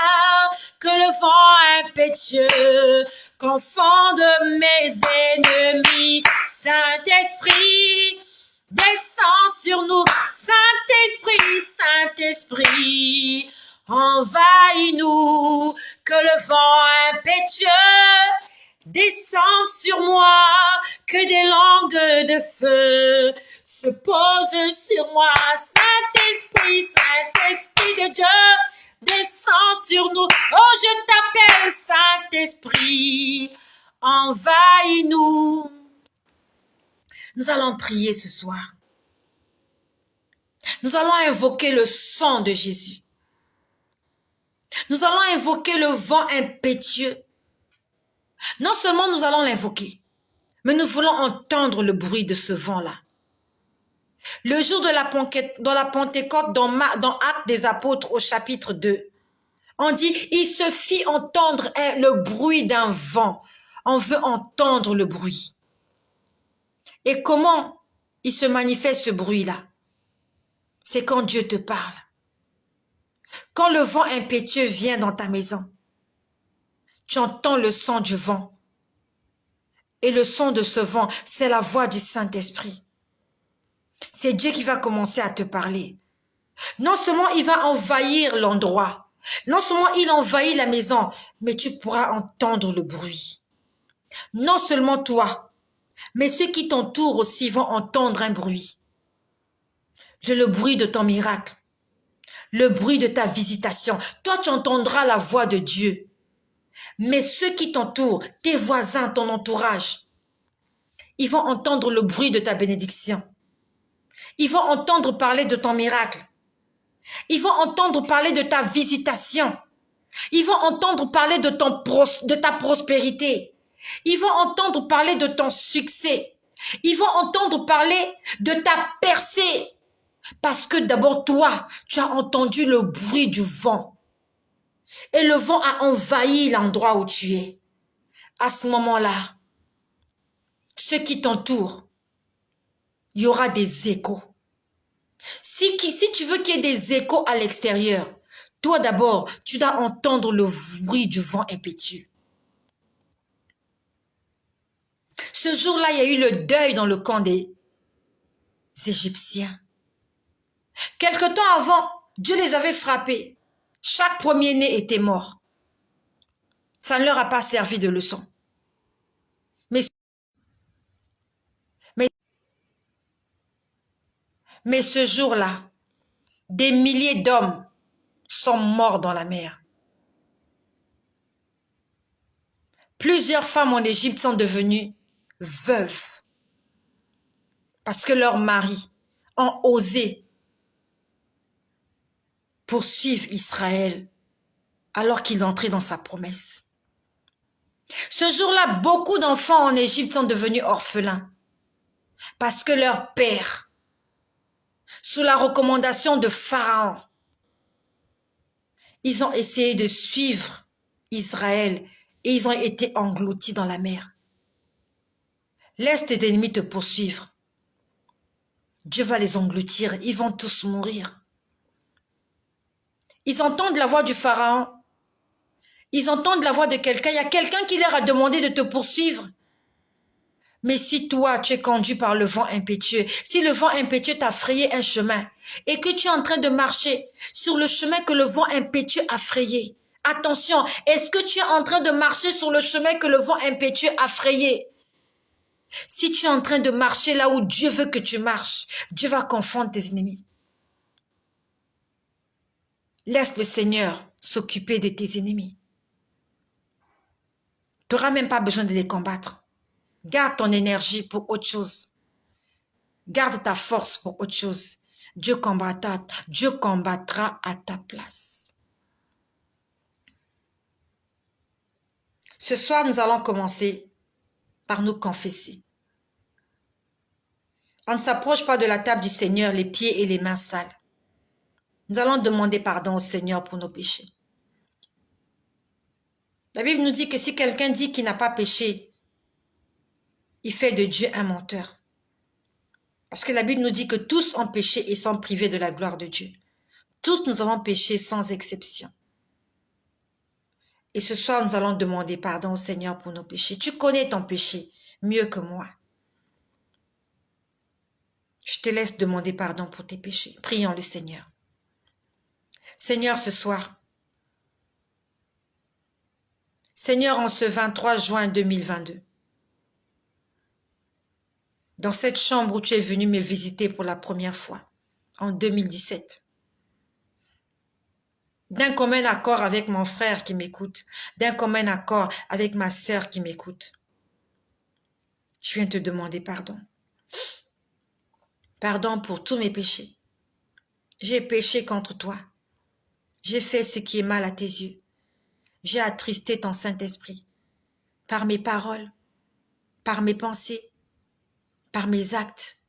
que le vent impétueux confonde mes ennemis. Saint-Esprit, descends sur nous. Saint-Esprit, Saint-Esprit, envahis-nous, que le vent impétueux descende sur moi, que des langues de feu se posent sur moi. Saint-Esprit, Saint-Esprit de Dieu, descends sur nous. Oh, je t'appelle Saint-Esprit, envahis-nous. Nous allons prier ce soir. Nous allons invoquer le sang de Jésus. Nous allons invoquer le vent impétueux. Non seulement nous allons l'invoquer, mais nous voulons entendre le bruit de ce vent-là. Le jour de la Pentecôte, dans Actes des Apôtres au chapitre 2, on dit, il se fit entendre le bruit d'un vent. On veut entendre le bruit. Et comment il se manifeste ce bruit-là? C'est quand Dieu te parle. Quand le vent impétueux vient dans ta maison, tu entends le son du vent. Et le son de ce vent, c'est la voix du Saint-Esprit. C'est Dieu qui va commencer à te parler. Non seulement il va envahir l'endroit, non seulement il envahit la maison, mais tu pourras entendre le bruit. Non seulement toi, mais ceux qui t'entourent aussi vont entendre un bruit. Le bruit de ton miracle, le bruit de ta visitation. Toi, tu entendras la voix de Dieu. Mais ceux qui t'entourent, tes voisins, ton entourage, ils vont entendre le bruit de ta bénédiction. Ils vont entendre parler de ton miracle. Ils vont entendre parler de ta visitation. Ils vont entendre parler de ta prospérité. Ils vont entendre parler de ton succès. Ils vont entendre parler de ta percée. Parce que d'abord, toi, tu as entendu le bruit du vent. Et le vent a envahi l'endroit où tu es. À ce moment-là, ceux qui t'entourent, il y aura des échos. Si tu veux qu'il y ait des échos à l'extérieur, toi d'abord, tu dois entendre le bruit du vent impétueux. Ce jour-là, il y a eu le deuil dans le camp des Égyptiens. Quelque temps avant, Dieu les avait frappés. Chaque premier-né était mort. Ça ne leur a pas servi de leçon. Mais ce jour-là, des milliers d'hommes sont morts dans la mer. Plusieurs femmes en Égypte sont devenues veuves parce que leurs maris ont osé poursuivre Israël alors qu'il entrait dans sa promesse. Ce jour-là, beaucoup d'enfants en Égypte sont devenus orphelins parce que leur père, sous la recommandation de Pharaon, ils ont essayé de suivre Israël et ils ont été engloutis dans la mer. Laisse tes ennemis te poursuivre. Dieu va les engloutir, ils vont tous mourir. Ils entendent la voix du Pharaon. Ils entendent la voix de quelqu'un. Il y a quelqu'un qui leur a demandé de te poursuivre. Mais si toi, tu es conduit par le vent impétueux, si le vent impétueux t'a frayé un chemin et que tu es en train de marcher sur le chemin que le vent impétueux a frayé, attention, est-ce que tu es en train de marcher sur le chemin que le vent impétueux a frayé? Si tu es en train de marcher là où Dieu veut que tu marches, Dieu va confondre tes ennemis. Laisse le Seigneur s'occuper de tes ennemis. Tu n'auras même pas besoin de les combattre. Garde ton énergie pour autre chose. Garde ta force pour autre chose. Dieu combattra à ta place. Ce soir, nous allons commencer par nous confesser. On ne s'approche pas de la table du Seigneur les pieds et les mains sales. Nous allons demander pardon au Seigneur pour nos péchés. La Bible nous dit que si quelqu'un dit qu'il n'a pas péché, il fait de Dieu un menteur. Parce que la Bible nous dit que tous ont péché et sont privés de la gloire de Dieu. Tous nous avons péché sans exception. Et ce soir, nous allons demander pardon au Seigneur pour nos péchés. Tu connais ton péché mieux que moi. Je te laisse demander pardon pour tes péchés. Prions le Seigneur. Seigneur, ce soir, Seigneur, en ce 23 juin 2022, dans cette chambre où tu es venu me visiter pour la première fois, en 2017, d'un commun accord avec mon frère qui m'écoute, d'un commun accord avec ma sœur qui m'écoute, je viens te demander pardon. Pardon pour tous mes péchés. J'ai péché contre toi. J'ai fait ce qui est mal à tes yeux. J'ai attristé ton Saint-Esprit par mes paroles, par mes pensées, par mes actes,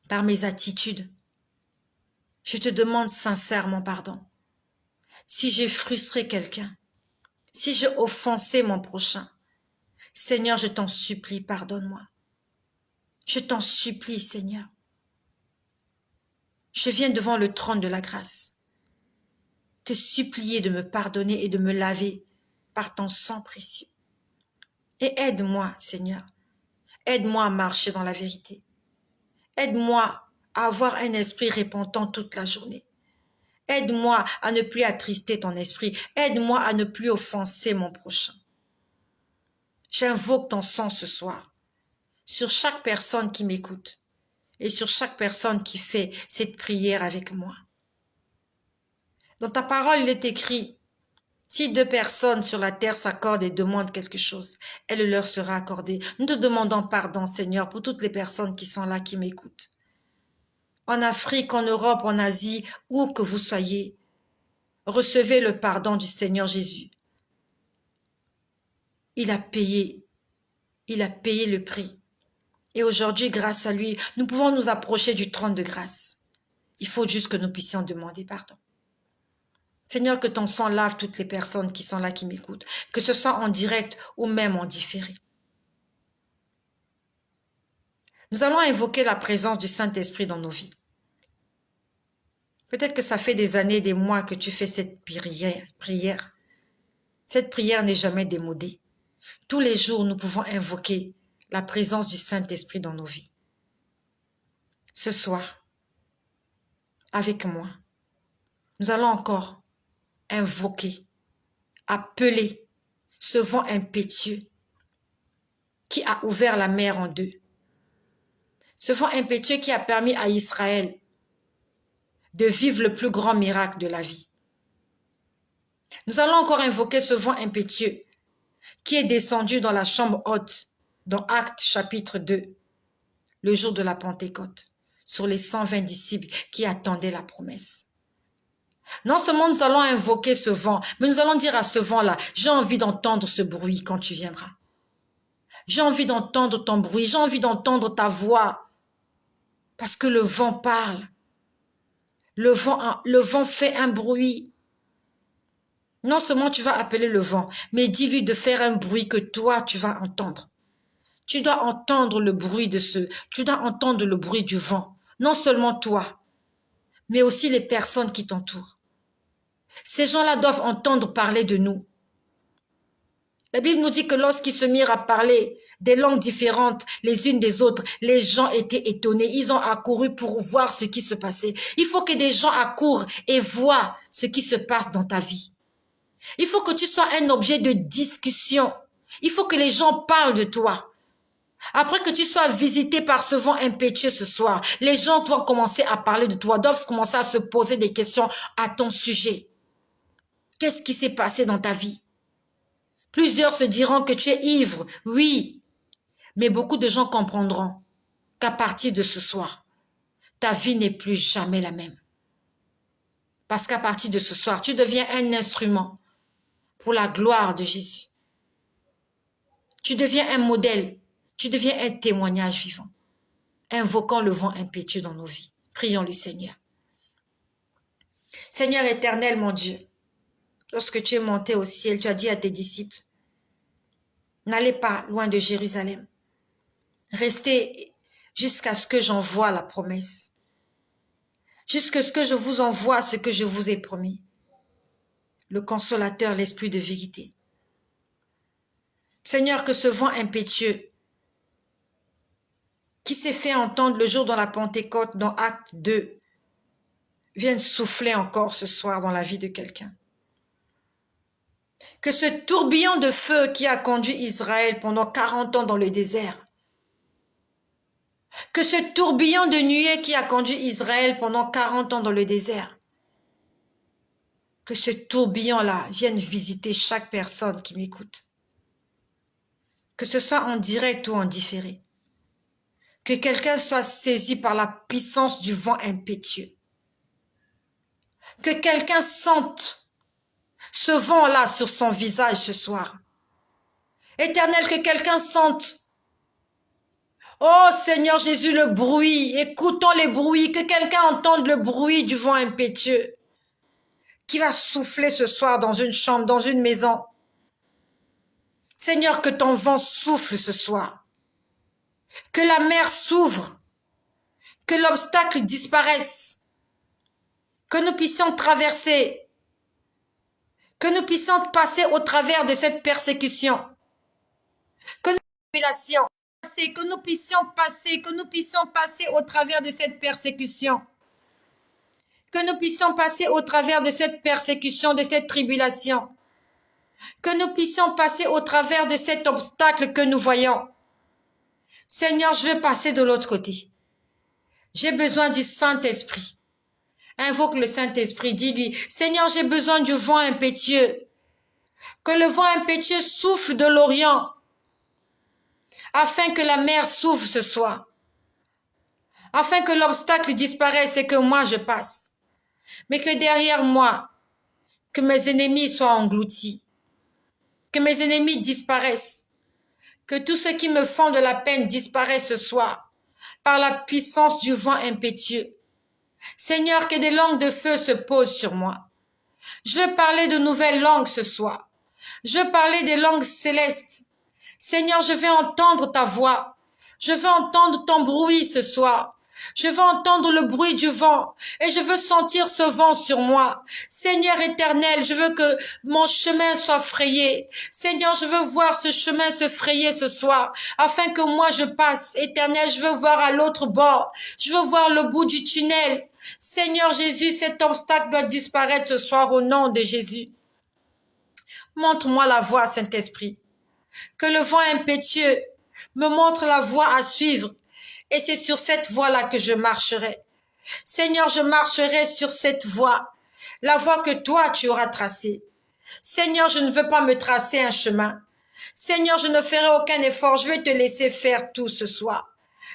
par mes attitudes. Je te demande sincèrement pardon. Si j'ai frustré quelqu'un, si j'ai offensé mon prochain, Seigneur, je t'en supplie, pardonne-moi. Je t'en supplie, Seigneur. Je viens devant le trône de la grâce, te supplier de me pardonner et de me laver par ton sang précieux. Et aide-moi, Seigneur. Aide-moi à marcher dans la vérité. Aide-moi à avoir un esprit repentant toute la journée. Aide-moi à ne plus attrister ton esprit. Aide-moi à ne plus offenser mon prochain. J'invoque ton sang ce soir sur chaque personne qui m'écoute et sur chaque personne qui fait cette prière avec moi. Dans ta parole, il est écrit, si 2 personnes sur la terre s'accordent et demandent quelque chose, elle leur sera accordée. Nous te demandons pardon, Seigneur, pour toutes les personnes qui sont là, qui m'écoutent. En Afrique, en Europe, en Asie, où que vous soyez, recevez le pardon du Seigneur Jésus. Il a payé le prix. Et aujourd'hui, grâce à lui, nous pouvons nous approcher du trône de grâce. Il faut juste que nous puissions demander pardon. Seigneur, que ton sang lave toutes les personnes qui sont là, qui m'écoutent, que ce soit en direct ou même en différé. Nous allons invoquer la présence du Saint-Esprit dans nos vies. Peut-être que ça fait des années, des mois que tu fais cette prière. Cette prière n'est jamais démodée. Tous les jours, nous pouvons invoquer la présence du Saint-Esprit dans nos vies. Ce soir, avec moi, nous allons encore invoquer, appeler ce vent impétueux qui a ouvert la mer en deux. Ce vent impétueux qui a permis à Israël de vivre le plus grand miracle de la vie. Nous allons encore invoquer ce vent impétueux qui est descendu dans la chambre haute, dans Actes chapitre 2, le jour de la Pentecôte, sur les 120 disciples qui attendaient la promesse. Non seulement nous allons invoquer ce vent, mais nous allons dire à ce vent-là, j'ai envie d'entendre ce bruit quand tu viendras. J'ai envie d'entendre ton bruit, j'ai envie d'entendre ta voix. Parce que le vent parle. Le vent fait un bruit. Non seulement tu vas appeler le vent, mais dis-lui de faire un bruit que toi, tu vas entendre. Tu dois entendre le bruit tu dois entendre le bruit du vent. Non seulement toi, mais aussi les personnes qui t'entourent. Ces gens-là doivent entendre parler de nous. La Bible nous dit que lorsqu'ils se mirent à parler des langues différentes les unes des autres, les gens étaient étonnés. Ils ont accouru pour voir ce qui se passait. Il faut que des gens accourent et voient ce qui se passe dans ta vie. Il faut que tu sois un objet de discussion. Il faut que les gens parlent de toi. Après que tu sois visité par ce vent impétueux ce soir, les gens vont commencer à parler de toi, doivent commencer à se poser des questions à ton sujet. Qu'est-ce qui s'est passé dans ta vie? Plusieurs se diront que tu es ivre, oui, mais beaucoup de gens comprendront qu'à partir de ce soir, ta vie n'est plus jamais la même. Parce qu'à partir de ce soir, tu deviens un instrument pour la gloire de Jésus. Tu deviens un modèle, tu deviens un témoignage vivant, invoquant le vent impétueux dans nos vies. Prions le Seigneur. Seigneur éternel, mon Dieu, lorsque tu es monté au ciel, tu as dit à tes disciples, n'allez pas loin de Jérusalem. Restez jusqu'à ce que j'envoie la promesse. Jusqu'à ce que je vous envoie ce que je vous ai promis. Le consolateur, l'esprit de vérité. Seigneur, que ce vent impétueux qui s'est fait entendre le jour de la Pentecôte dans Acte 2 vienne souffler encore ce soir dans la vie de quelqu'un. Que ce tourbillon de feu qui a conduit Israël pendant 40 ans dans le désert, que ce tourbillon de nuée qui a conduit Israël pendant 40 ans dans le désert, que ce tourbillon-là vienne visiter chaque personne qui m'écoute. Que ce soit en direct ou en différé. Que quelqu'un soit saisi par la puissance du vent impétueux. Que quelqu'un sente ce vent-là sur son visage ce soir. Éternel, que quelqu'un sente, oh Seigneur Jésus, le bruit, écoutons les bruits, que quelqu'un entende le bruit du vent impétueux qui va souffler ce soir dans une chambre, dans une maison. Seigneur, que ton vent souffle ce soir, que la mer s'ouvre, que l'obstacle disparaisse, que nous puissions traverser, que nous puissions passer au travers de cette persécution, que nous puissions passer au travers de cette persécution, que nous puissions passer au travers de cette persécution, de cette tribulation, que nous puissions passer au travers de cet obstacle que nous voyons. Seigneur, je veux passer de l'autre côté. J'ai besoin du Saint-Esprit. Invoque le Saint-Esprit, dis-lui, Seigneur, j'ai besoin du vent impétueux. Que le vent impétueux souffle de l'Orient, afin que la mer s'ouvre ce soir, afin que l'obstacle disparaisse et que moi je passe. Mais que derrière moi, que mes ennemis soient engloutis, que mes ennemis disparaissent, que tous ceux qui me font de la peine disparaissent ce soir, par la puissance du vent impétueux. Seigneur, que des langues de feu se posent sur moi. Je veux parler de nouvelles langues ce soir. Je veux parler des langues célestes. Seigneur, je veux entendre ta voix. Je veux entendre ton bruit ce soir. Je veux entendre le bruit du vent et je veux sentir ce vent sur moi. Seigneur éternel, je veux que mon chemin soit frayé. Seigneur, je veux voir ce chemin se frayer ce soir afin que moi je passe. Éternel, je veux voir à l'autre bord. Je veux voir le bout du tunnel. Seigneur Jésus, cet obstacle doit disparaître ce soir au nom de Jésus. Montre-moi la voie, Saint-Esprit. Que le vent impétueux me montre la voie à suivre. Et c'est sur cette voie-là que je marcherai. Seigneur, je marcherai sur cette voie, la voie que toi tu auras tracée. Seigneur, je ne veux pas me tracer un chemin. Seigneur, je ne ferai aucun effort, je vais te laisser faire tout ce soir.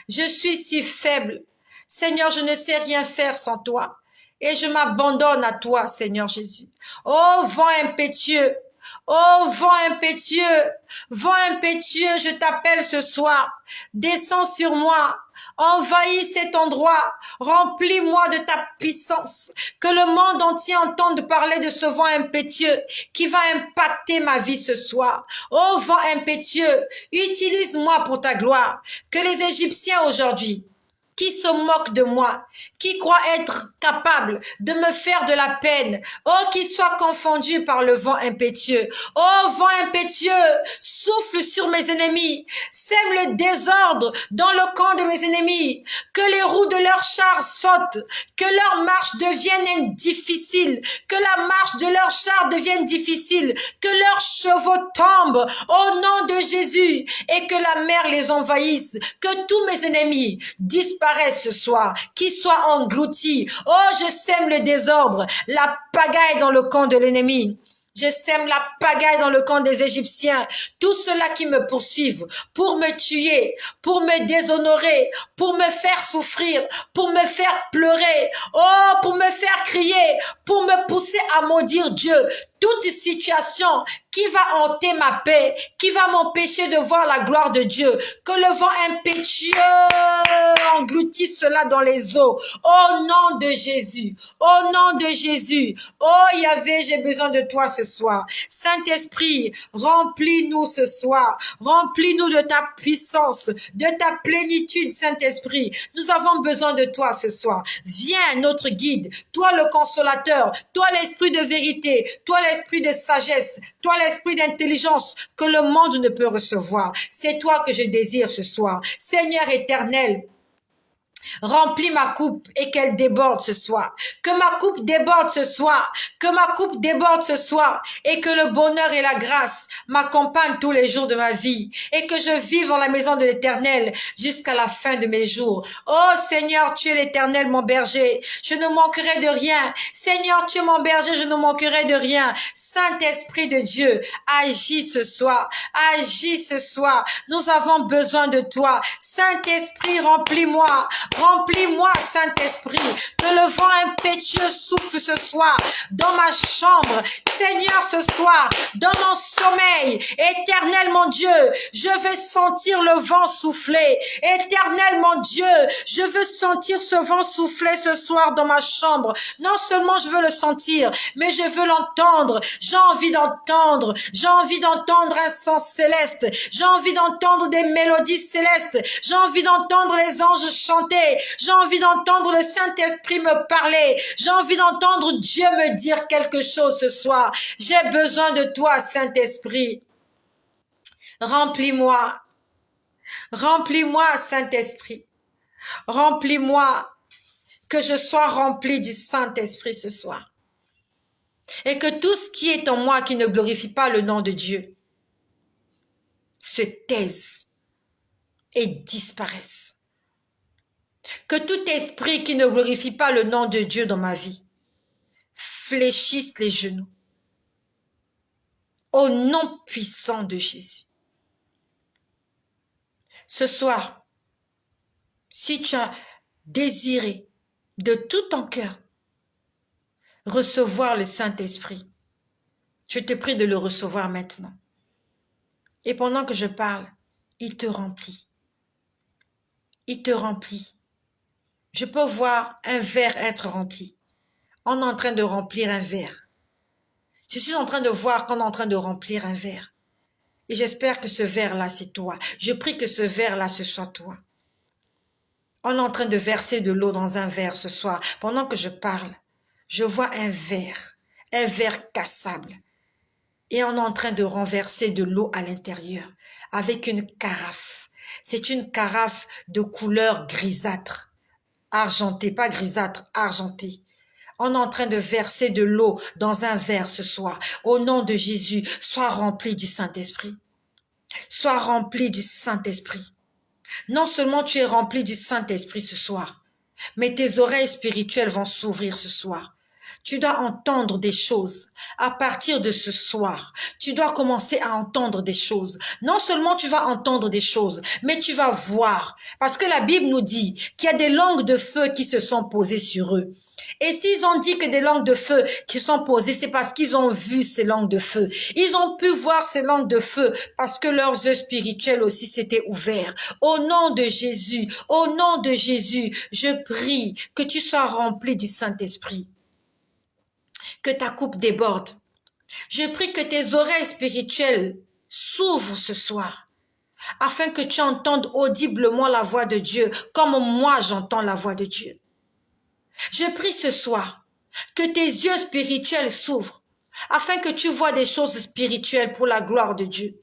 Je suis si faible. Seigneur, je ne sais rien faire sans toi. et je m'abandonne à toi, Seigneur Jésus. Oh, vent impétueux, oh, vent impétueux, je t'appelle ce soir. Descends sur moi, envahis cet endroit, remplis-moi de ta puissance. Que le monde entier entende parler de ce vent impétueux qui va impacter ma vie ce soir. Oh, vent impétueux, utilise-moi pour ta gloire. Que les Égyptiens aujourd'hui, qui se moquent de moi, qui croient être capables de me faire de la peine, oh, qui soient confondus par le vent impétueux. Oh, vent impétueux, souffle sur mes ennemis, sème le désordre dans le camp de mes ennemis, que les roues de leurs chars sautent, que leur marche devienne difficile, que la marche de leurs chars devienne difficile, que leurs chevaux tombent au nom de Jésus et que la mer les envahisse, que tous mes ennemis disparaissent ce soir, qu'ils soient engloutis. Oh, je sème le désordre, la pagaille dans le camp de l'ennemi. Je sème la pagaille dans le camp des Égyptiens. Tous ceux-là qui me poursuivent pour me tuer, pour me déshonorer, pour me faire souffrir, pour me faire pleurer, oh, pour me faire crier, pour me pousser à maudire Dieu. Toute situation qui va hanter ma paix, qui va m'empêcher de voir la gloire de Dieu, que le vent impétueux engloutisse cela dans les eaux. Au nom de Jésus, au nom de Jésus. Oh Yahvé, j'ai besoin de toi ce soir. Saint-Esprit, remplis-nous ce soir. Remplis-nous de ta puissance, de ta plénitude, Saint-Esprit. Nous avons besoin de toi ce soir. Viens, notre guide. Toi le consolateur, toi l'esprit de vérité, toi l'esprit de sagesse, toi l'esprit d'intelligence que le monde ne peut recevoir. C'est toi que je désire ce soir. Seigneur éternel, remplis ma coupe et qu'elle déborde ce soir. Que ma coupe déborde ce soir. Que ma coupe déborde ce soir. Et que le bonheur et la grâce m'accompagnent tous les jours de ma vie. Et que je vive dans la maison de l'Éternel jusqu'à la fin de mes jours. Oh Seigneur, tu es l'Éternel, mon berger. Je ne manquerai de rien. Seigneur, tu es mon berger, je ne manquerai de rien. Saint-Esprit de Dieu, agis ce soir. Agis ce soir. Nous avons besoin de toi. Saint-Esprit, remplis-moi. Remplis-moi, Saint-Esprit, que le vent impétueux souffle ce soir dans ma chambre. Seigneur, ce soir, dans mon sommeil, éternel mon Dieu, je veux sentir le vent souffler. Éternel mon Dieu, je veux sentir ce vent souffler ce soir dans ma chambre. Non seulement je veux le sentir, mais je veux l'entendre. J'ai envie d'entendre un sens céleste. J'ai envie d'entendre des mélodies célestes. J'ai envie d'entendre les anges chanter. J'ai envie d'entendre le Saint-Esprit me parler. J'ai envie d'entendre Dieu me dire quelque chose ce soir. J'ai besoin de toi, Saint-Esprit. Remplis-moi. Remplis-moi, Saint-Esprit. Remplis-moi. Que je sois rempli du Saint-Esprit ce soir. Et que tout ce qui est en moi qui ne glorifie pas le nom de Dieu se taise et disparaisse. Que tout esprit qui ne glorifie pas le nom de Dieu dans ma vie fléchisse les genoux. Au nom puissant de Jésus. Ce soir, si tu as désiré de tout ton cœur recevoir le Saint-Esprit, je te prie de le recevoir maintenant. Et pendant que je parle, il te remplit. Il te remplit. Je peux voir un verre être rempli. On est en train de remplir un verre. Je suis en train de voir qu'on est en train de remplir un verre. Et j'espère que ce verre-là, c'est toi. Je prie que ce verre-là, ce soit toi. On est en train de verser de l'eau dans un verre ce soir. Pendant que je parle, je vois un verre cassable. Et on est en train de renverser de l'eau à l'intérieur avec une carafe. C'est une carafe de couleur grisâtre. Argenté, pas grisâtre, argenté. On est en train de verser de l'eau dans un verre ce soir. Au nom de Jésus, sois rempli du Saint-Esprit. Sois rempli du Saint-Esprit. Non seulement tu es rempli du Saint-Esprit ce soir, mais tes oreilles spirituelles vont s'ouvrir ce soir. Tu dois entendre des choses. À partir de ce soir, tu dois commencer à entendre des choses. Non seulement tu vas entendre des choses, mais tu vas voir. Parce que la Bible nous dit qu'il y a des langues de feu qui se sont posées sur eux. Et s'ils ont dit que des langues de feu qui sont posées, c'est parce qu'ils ont vu ces langues de feu. Ils ont pu voir ces langues de feu parce que leurs yeux spirituels aussi s'étaient ouverts. Au nom de Jésus, au nom de Jésus, je prie que tu sois rempli du Saint-Esprit, que ta coupe déborde. Je prie que tes oreilles spirituelles s'ouvrent ce soir, afin que tu entendes audiblement la voix de Dieu, comme moi j'entends la voix de Dieu. Je prie ce soir que tes yeux spirituels s'ouvrent, afin que tu vois des choses spirituelles pour la gloire de Dieu.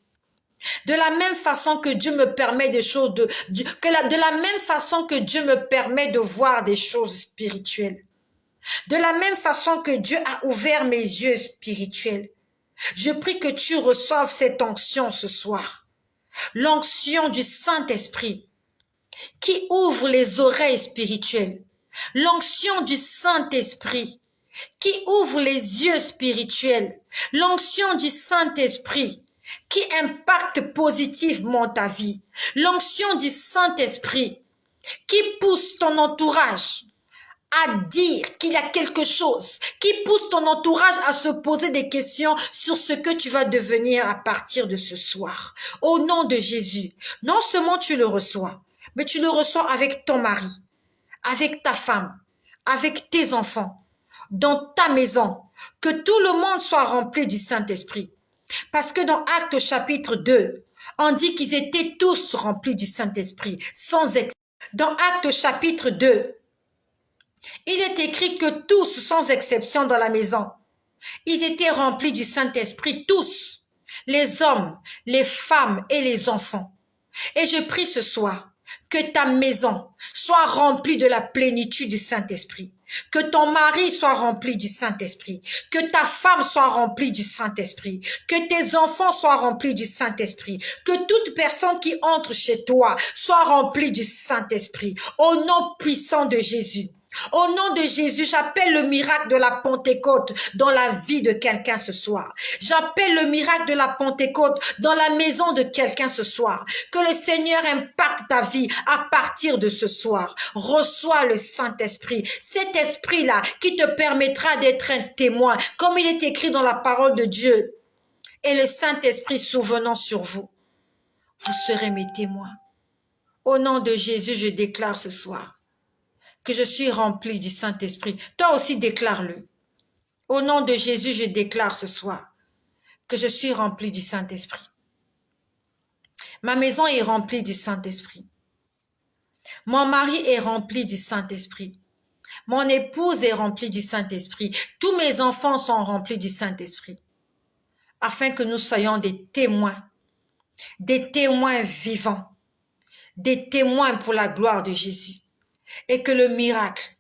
De la même façon que Dieu me permet des choses de la même façon que Dieu me permet de voir des choses spirituelles. De la même façon que Dieu a ouvert mes yeux spirituels. Je prie que tu reçoives cette onction ce soir. L'onction du Saint-Esprit qui ouvre les oreilles spirituelles. L'onction du Saint-Esprit qui ouvre les yeux spirituels. L'onction du Saint-Esprit qui impacte positivement ta vie. L'onction du Saint-Esprit qui pousse ton entourage à dire qu'il y a quelque chose, qui pousse ton entourage à se poser des questions sur ce que tu vas devenir à partir de ce soir. Au nom de Jésus, non seulement tu le reçois, mais tu le reçois avec ton mari, avec ta femme, avec tes enfants, dans ta maison, que tout le monde soit rempli du Saint-Esprit. Parce que dans Actes chapitre 2, on dit qu'ils étaient tous remplis du Saint-Esprit, sans exception. Dans Actes chapitre 2, il est écrit que tous, sans exception dans la maison, ils étaient remplis du Saint-Esprit, tous, les hommes, les femmes et les enfants. Et je prie ce soir que ta maison soit remplie de la plénitude du Saint-Esprit, que ton mari soit rempli du Saint-Esprit, que ta femme soit remplie du Saint-Esprit, que tes enfants soient remplis du Saint-Esprit, que toute personne qui entre chez toi soit remplie du Saint-Esprit, au nom puissant de Jésus. Au nom de Jésus, j'appelle le miracle de la Pentecôte dans la vie de quelqu'un ce soir. J'appelle le miracle de la Pentecôte dans la maison de quelqu'un ce soir. Que le Seigneur impacte ta vie à partir de ce soir. Reçois le Saint-Esprit. Cet esprit-là qui te permettra d'être un témoin, comme il est écrit dans la parole de Dieu. Et le Saint-Esprit souvenant sur vous, vous serez mes témoins. Au nom de Jésus, je déclare ce soir que je suis rempli du Saint-Esprit. Toi aussi, déclare-le. Au nom de Jésus, je déclare ce soir que je suis rempli du Saint-Esprit. Ma maison est remplie du Saint-Esprit. Mon mari est rempli du Saint-Esprit. Mon épouse est remplie du Saint-Esprit. Tous mes enfants sont remplis du Saint-Esprit. Afin que nous soyons des témoins vivants, des témoins pour la gloire de Jésus. Et que le miracle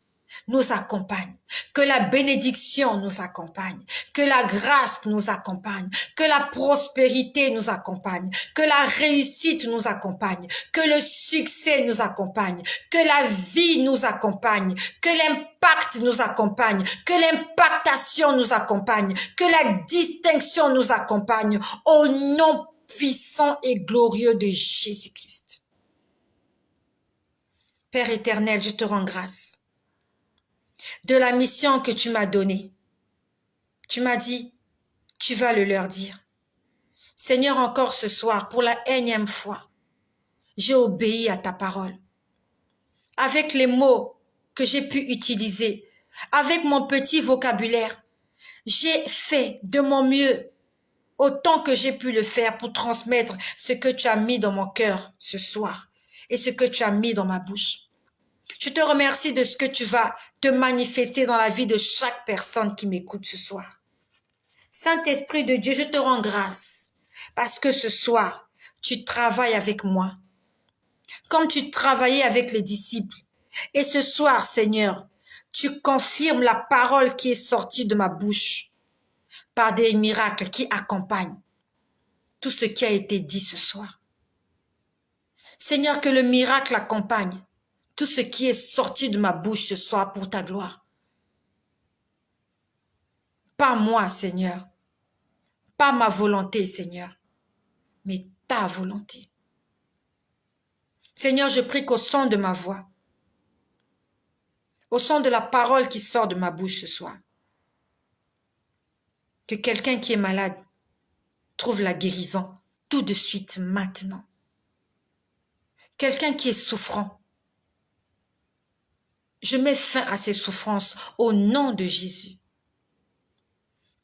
nous accompagne, que la bénédiction nous accompagne, que la grâce nous accompagne, que la prospérité nous accompagne, que la réussite nous accompagne, que le succès nous accompagne, que la vie nous accompagne, que l'impact nous accompagne, que l'impactation nous accompagne, que la distinction nous accompagne, au nom puissant et glorieux de Jésus-Christ. Père éternel, je te rends grâce de la mission que tu m'as donnée. Tu m'as dit, tu vas le leur dire. Seigneur, encore ce soir, pour la énième fois, j'ai obéi à ta parole. Avec les mots que j'ai pu utiliser, avec mon petit vocabulaire, j'ai fait de mon mieux autant que j'ai pu le faire pour transmettre ce que tu as mis dans mon cœur ce soir et ce que tu as mis dans ma bouche. Je te remercie de ce que tu vas te manifester dans la vie de chaque personne qui m'écoute ce soir. Saint-Esprit de Dieu, je te rends grâce parce que ce soir, tu travailles avec moi, comme tu travaillais avec les disciples. Et ce soir, Seigneur, tu confirmes la parole qui est sortie de ma bouche par des miracles qui accompagnent tout ce qui a été dit ce soir. Seigneur, que le miracle accompagne tout ce qui est sorti de ma bouche ce soir pour ta gloire. Pas moi, Seigneur. Pas ma volonté, Seigneur, mais ta volonté. Seigneur, je prie qu'au son de ma voix, au son de la parole qui sort de ma bouche ce soir, que quelqu'un qui est malade trouve la guérison tout de suite, maintenant. Quelqu'un qui est souffrant, je mets fin à ses souffrances au nom de Jésus.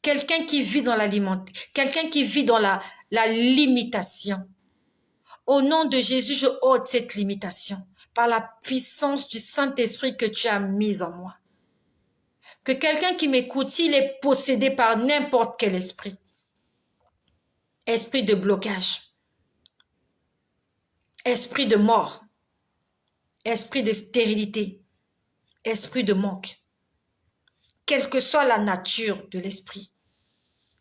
Quelqu'un qui vit dans quelqu'un qui vit dans la limitation. Au nom de Jésus, je ôte cette limitation par la puissance du Saint-Esprit que tu as mise en moi. Que quelqu'un qui m'écoute, s'il est possédé par n'importe quel esprit, esprit de blocage, esprit de mort, esprit de stérilité, esprit de manque, quelle que soit la nature de l'esprit,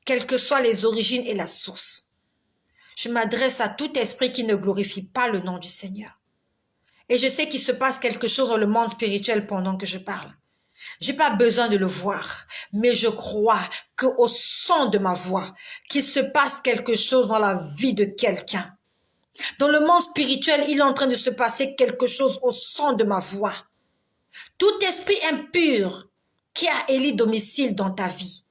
quelles que soient les origines et la source, je m'adresse à tout esprit qui ne glorifie pas le nom du Seigneur. Et je sais qu'il se passe quelque chose dans le monde spirituel pendant que je parle. J'ai pas besoin de le voir, mais je crois qu'au son de ma voix, qu'il se passe quelque chose dans la vie de quelqu'un. Dans le monde spirituel, il est en train de se passer quelque chose au son de ma voix. Tout esprit impur qui a élu domicile dans ta vie,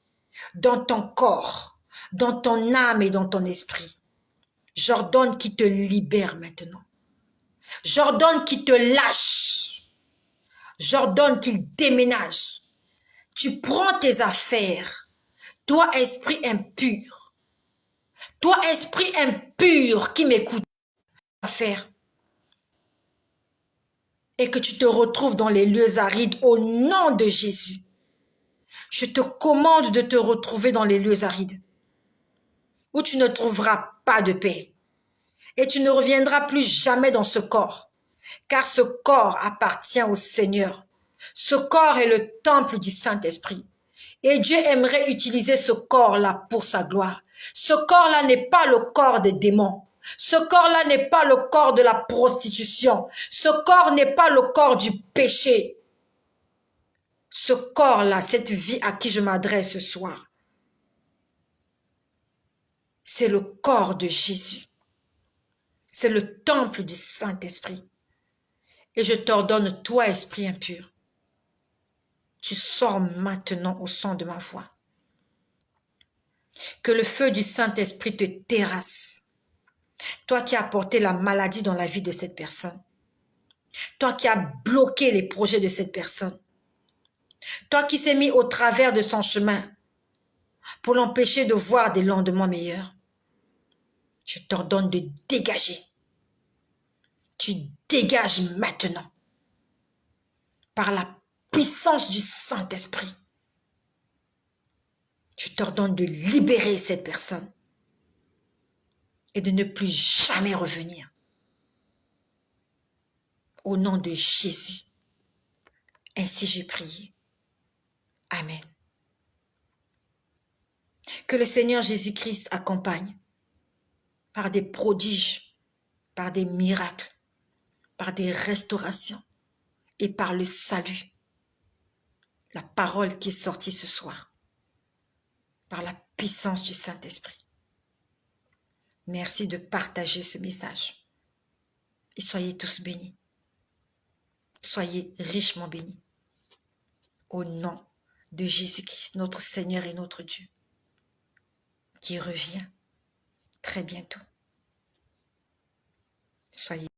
dans ton corps, dans ton âme et dans ton esprit, j'ordonne qu'il te libère maintenant. J'ordonne qu'il te lâche. J'ordonne qu'il déménage. Tu prends tes affaires. Toi, esprit impur. Toi, esprit impur qui m'écoute. Affaires. Et que tu te retrouves dans les lieux arides au nom de Jésus. Je te commande de te retrouver dans les lieux arides. Où tu ne trouveras pas de paix. Et tu ne reviendras plus jamais dans ce corps. Car ce corps appartient au Seigneur. Ce corps est le temple du Saint-Esprit. Et Dieu aimerait utiliser ce corps-là pour sa gloire. Ce corps-là n'est pas le corps des démons. Ce corps-là n'est pas le corps de la prostitution. Ce corps n'est pas le corps du péché. Ce corps-là, cette vie à qui je m'adresse ce soir, c'est le corps de Jésus. C'est le temple du Saint-Esprit. Et je t'ordonne, toi, esprit impur, tu sors maintenant au son de ma voix. Que le feu du Saint-Esprit te terrasse. Toi qui as apporté la maladie dans la vie de cette personne. Toi qui as bloqué les projets de cette personne. Toi qui s'est mis au travers de son chemin pour l'empêcher de voir des lendemains meilleurs. Je t'ordonne de dégager. Tu dégages maintenant. Par la puissance du Saint-Esprit. Je t'ordonne de libérer cette personne et de ne plus jamais revenir. Au nom de Jésus. Ainsi j'ai prié. Amen. Que le Seigneur Jésus-Christ accompagne par des prodiges, par des miracles, par des restaurations et par le salut. La parole qui est sortie ce soir. Par la puissance du Saint-Esprit. Merci de partager ce message. Et soyez tous bénis. Soyez richement bénis. Au nom de Jésus-Christ, notre Seigneur et notre Dieu, qui revient très bientôt. Soyez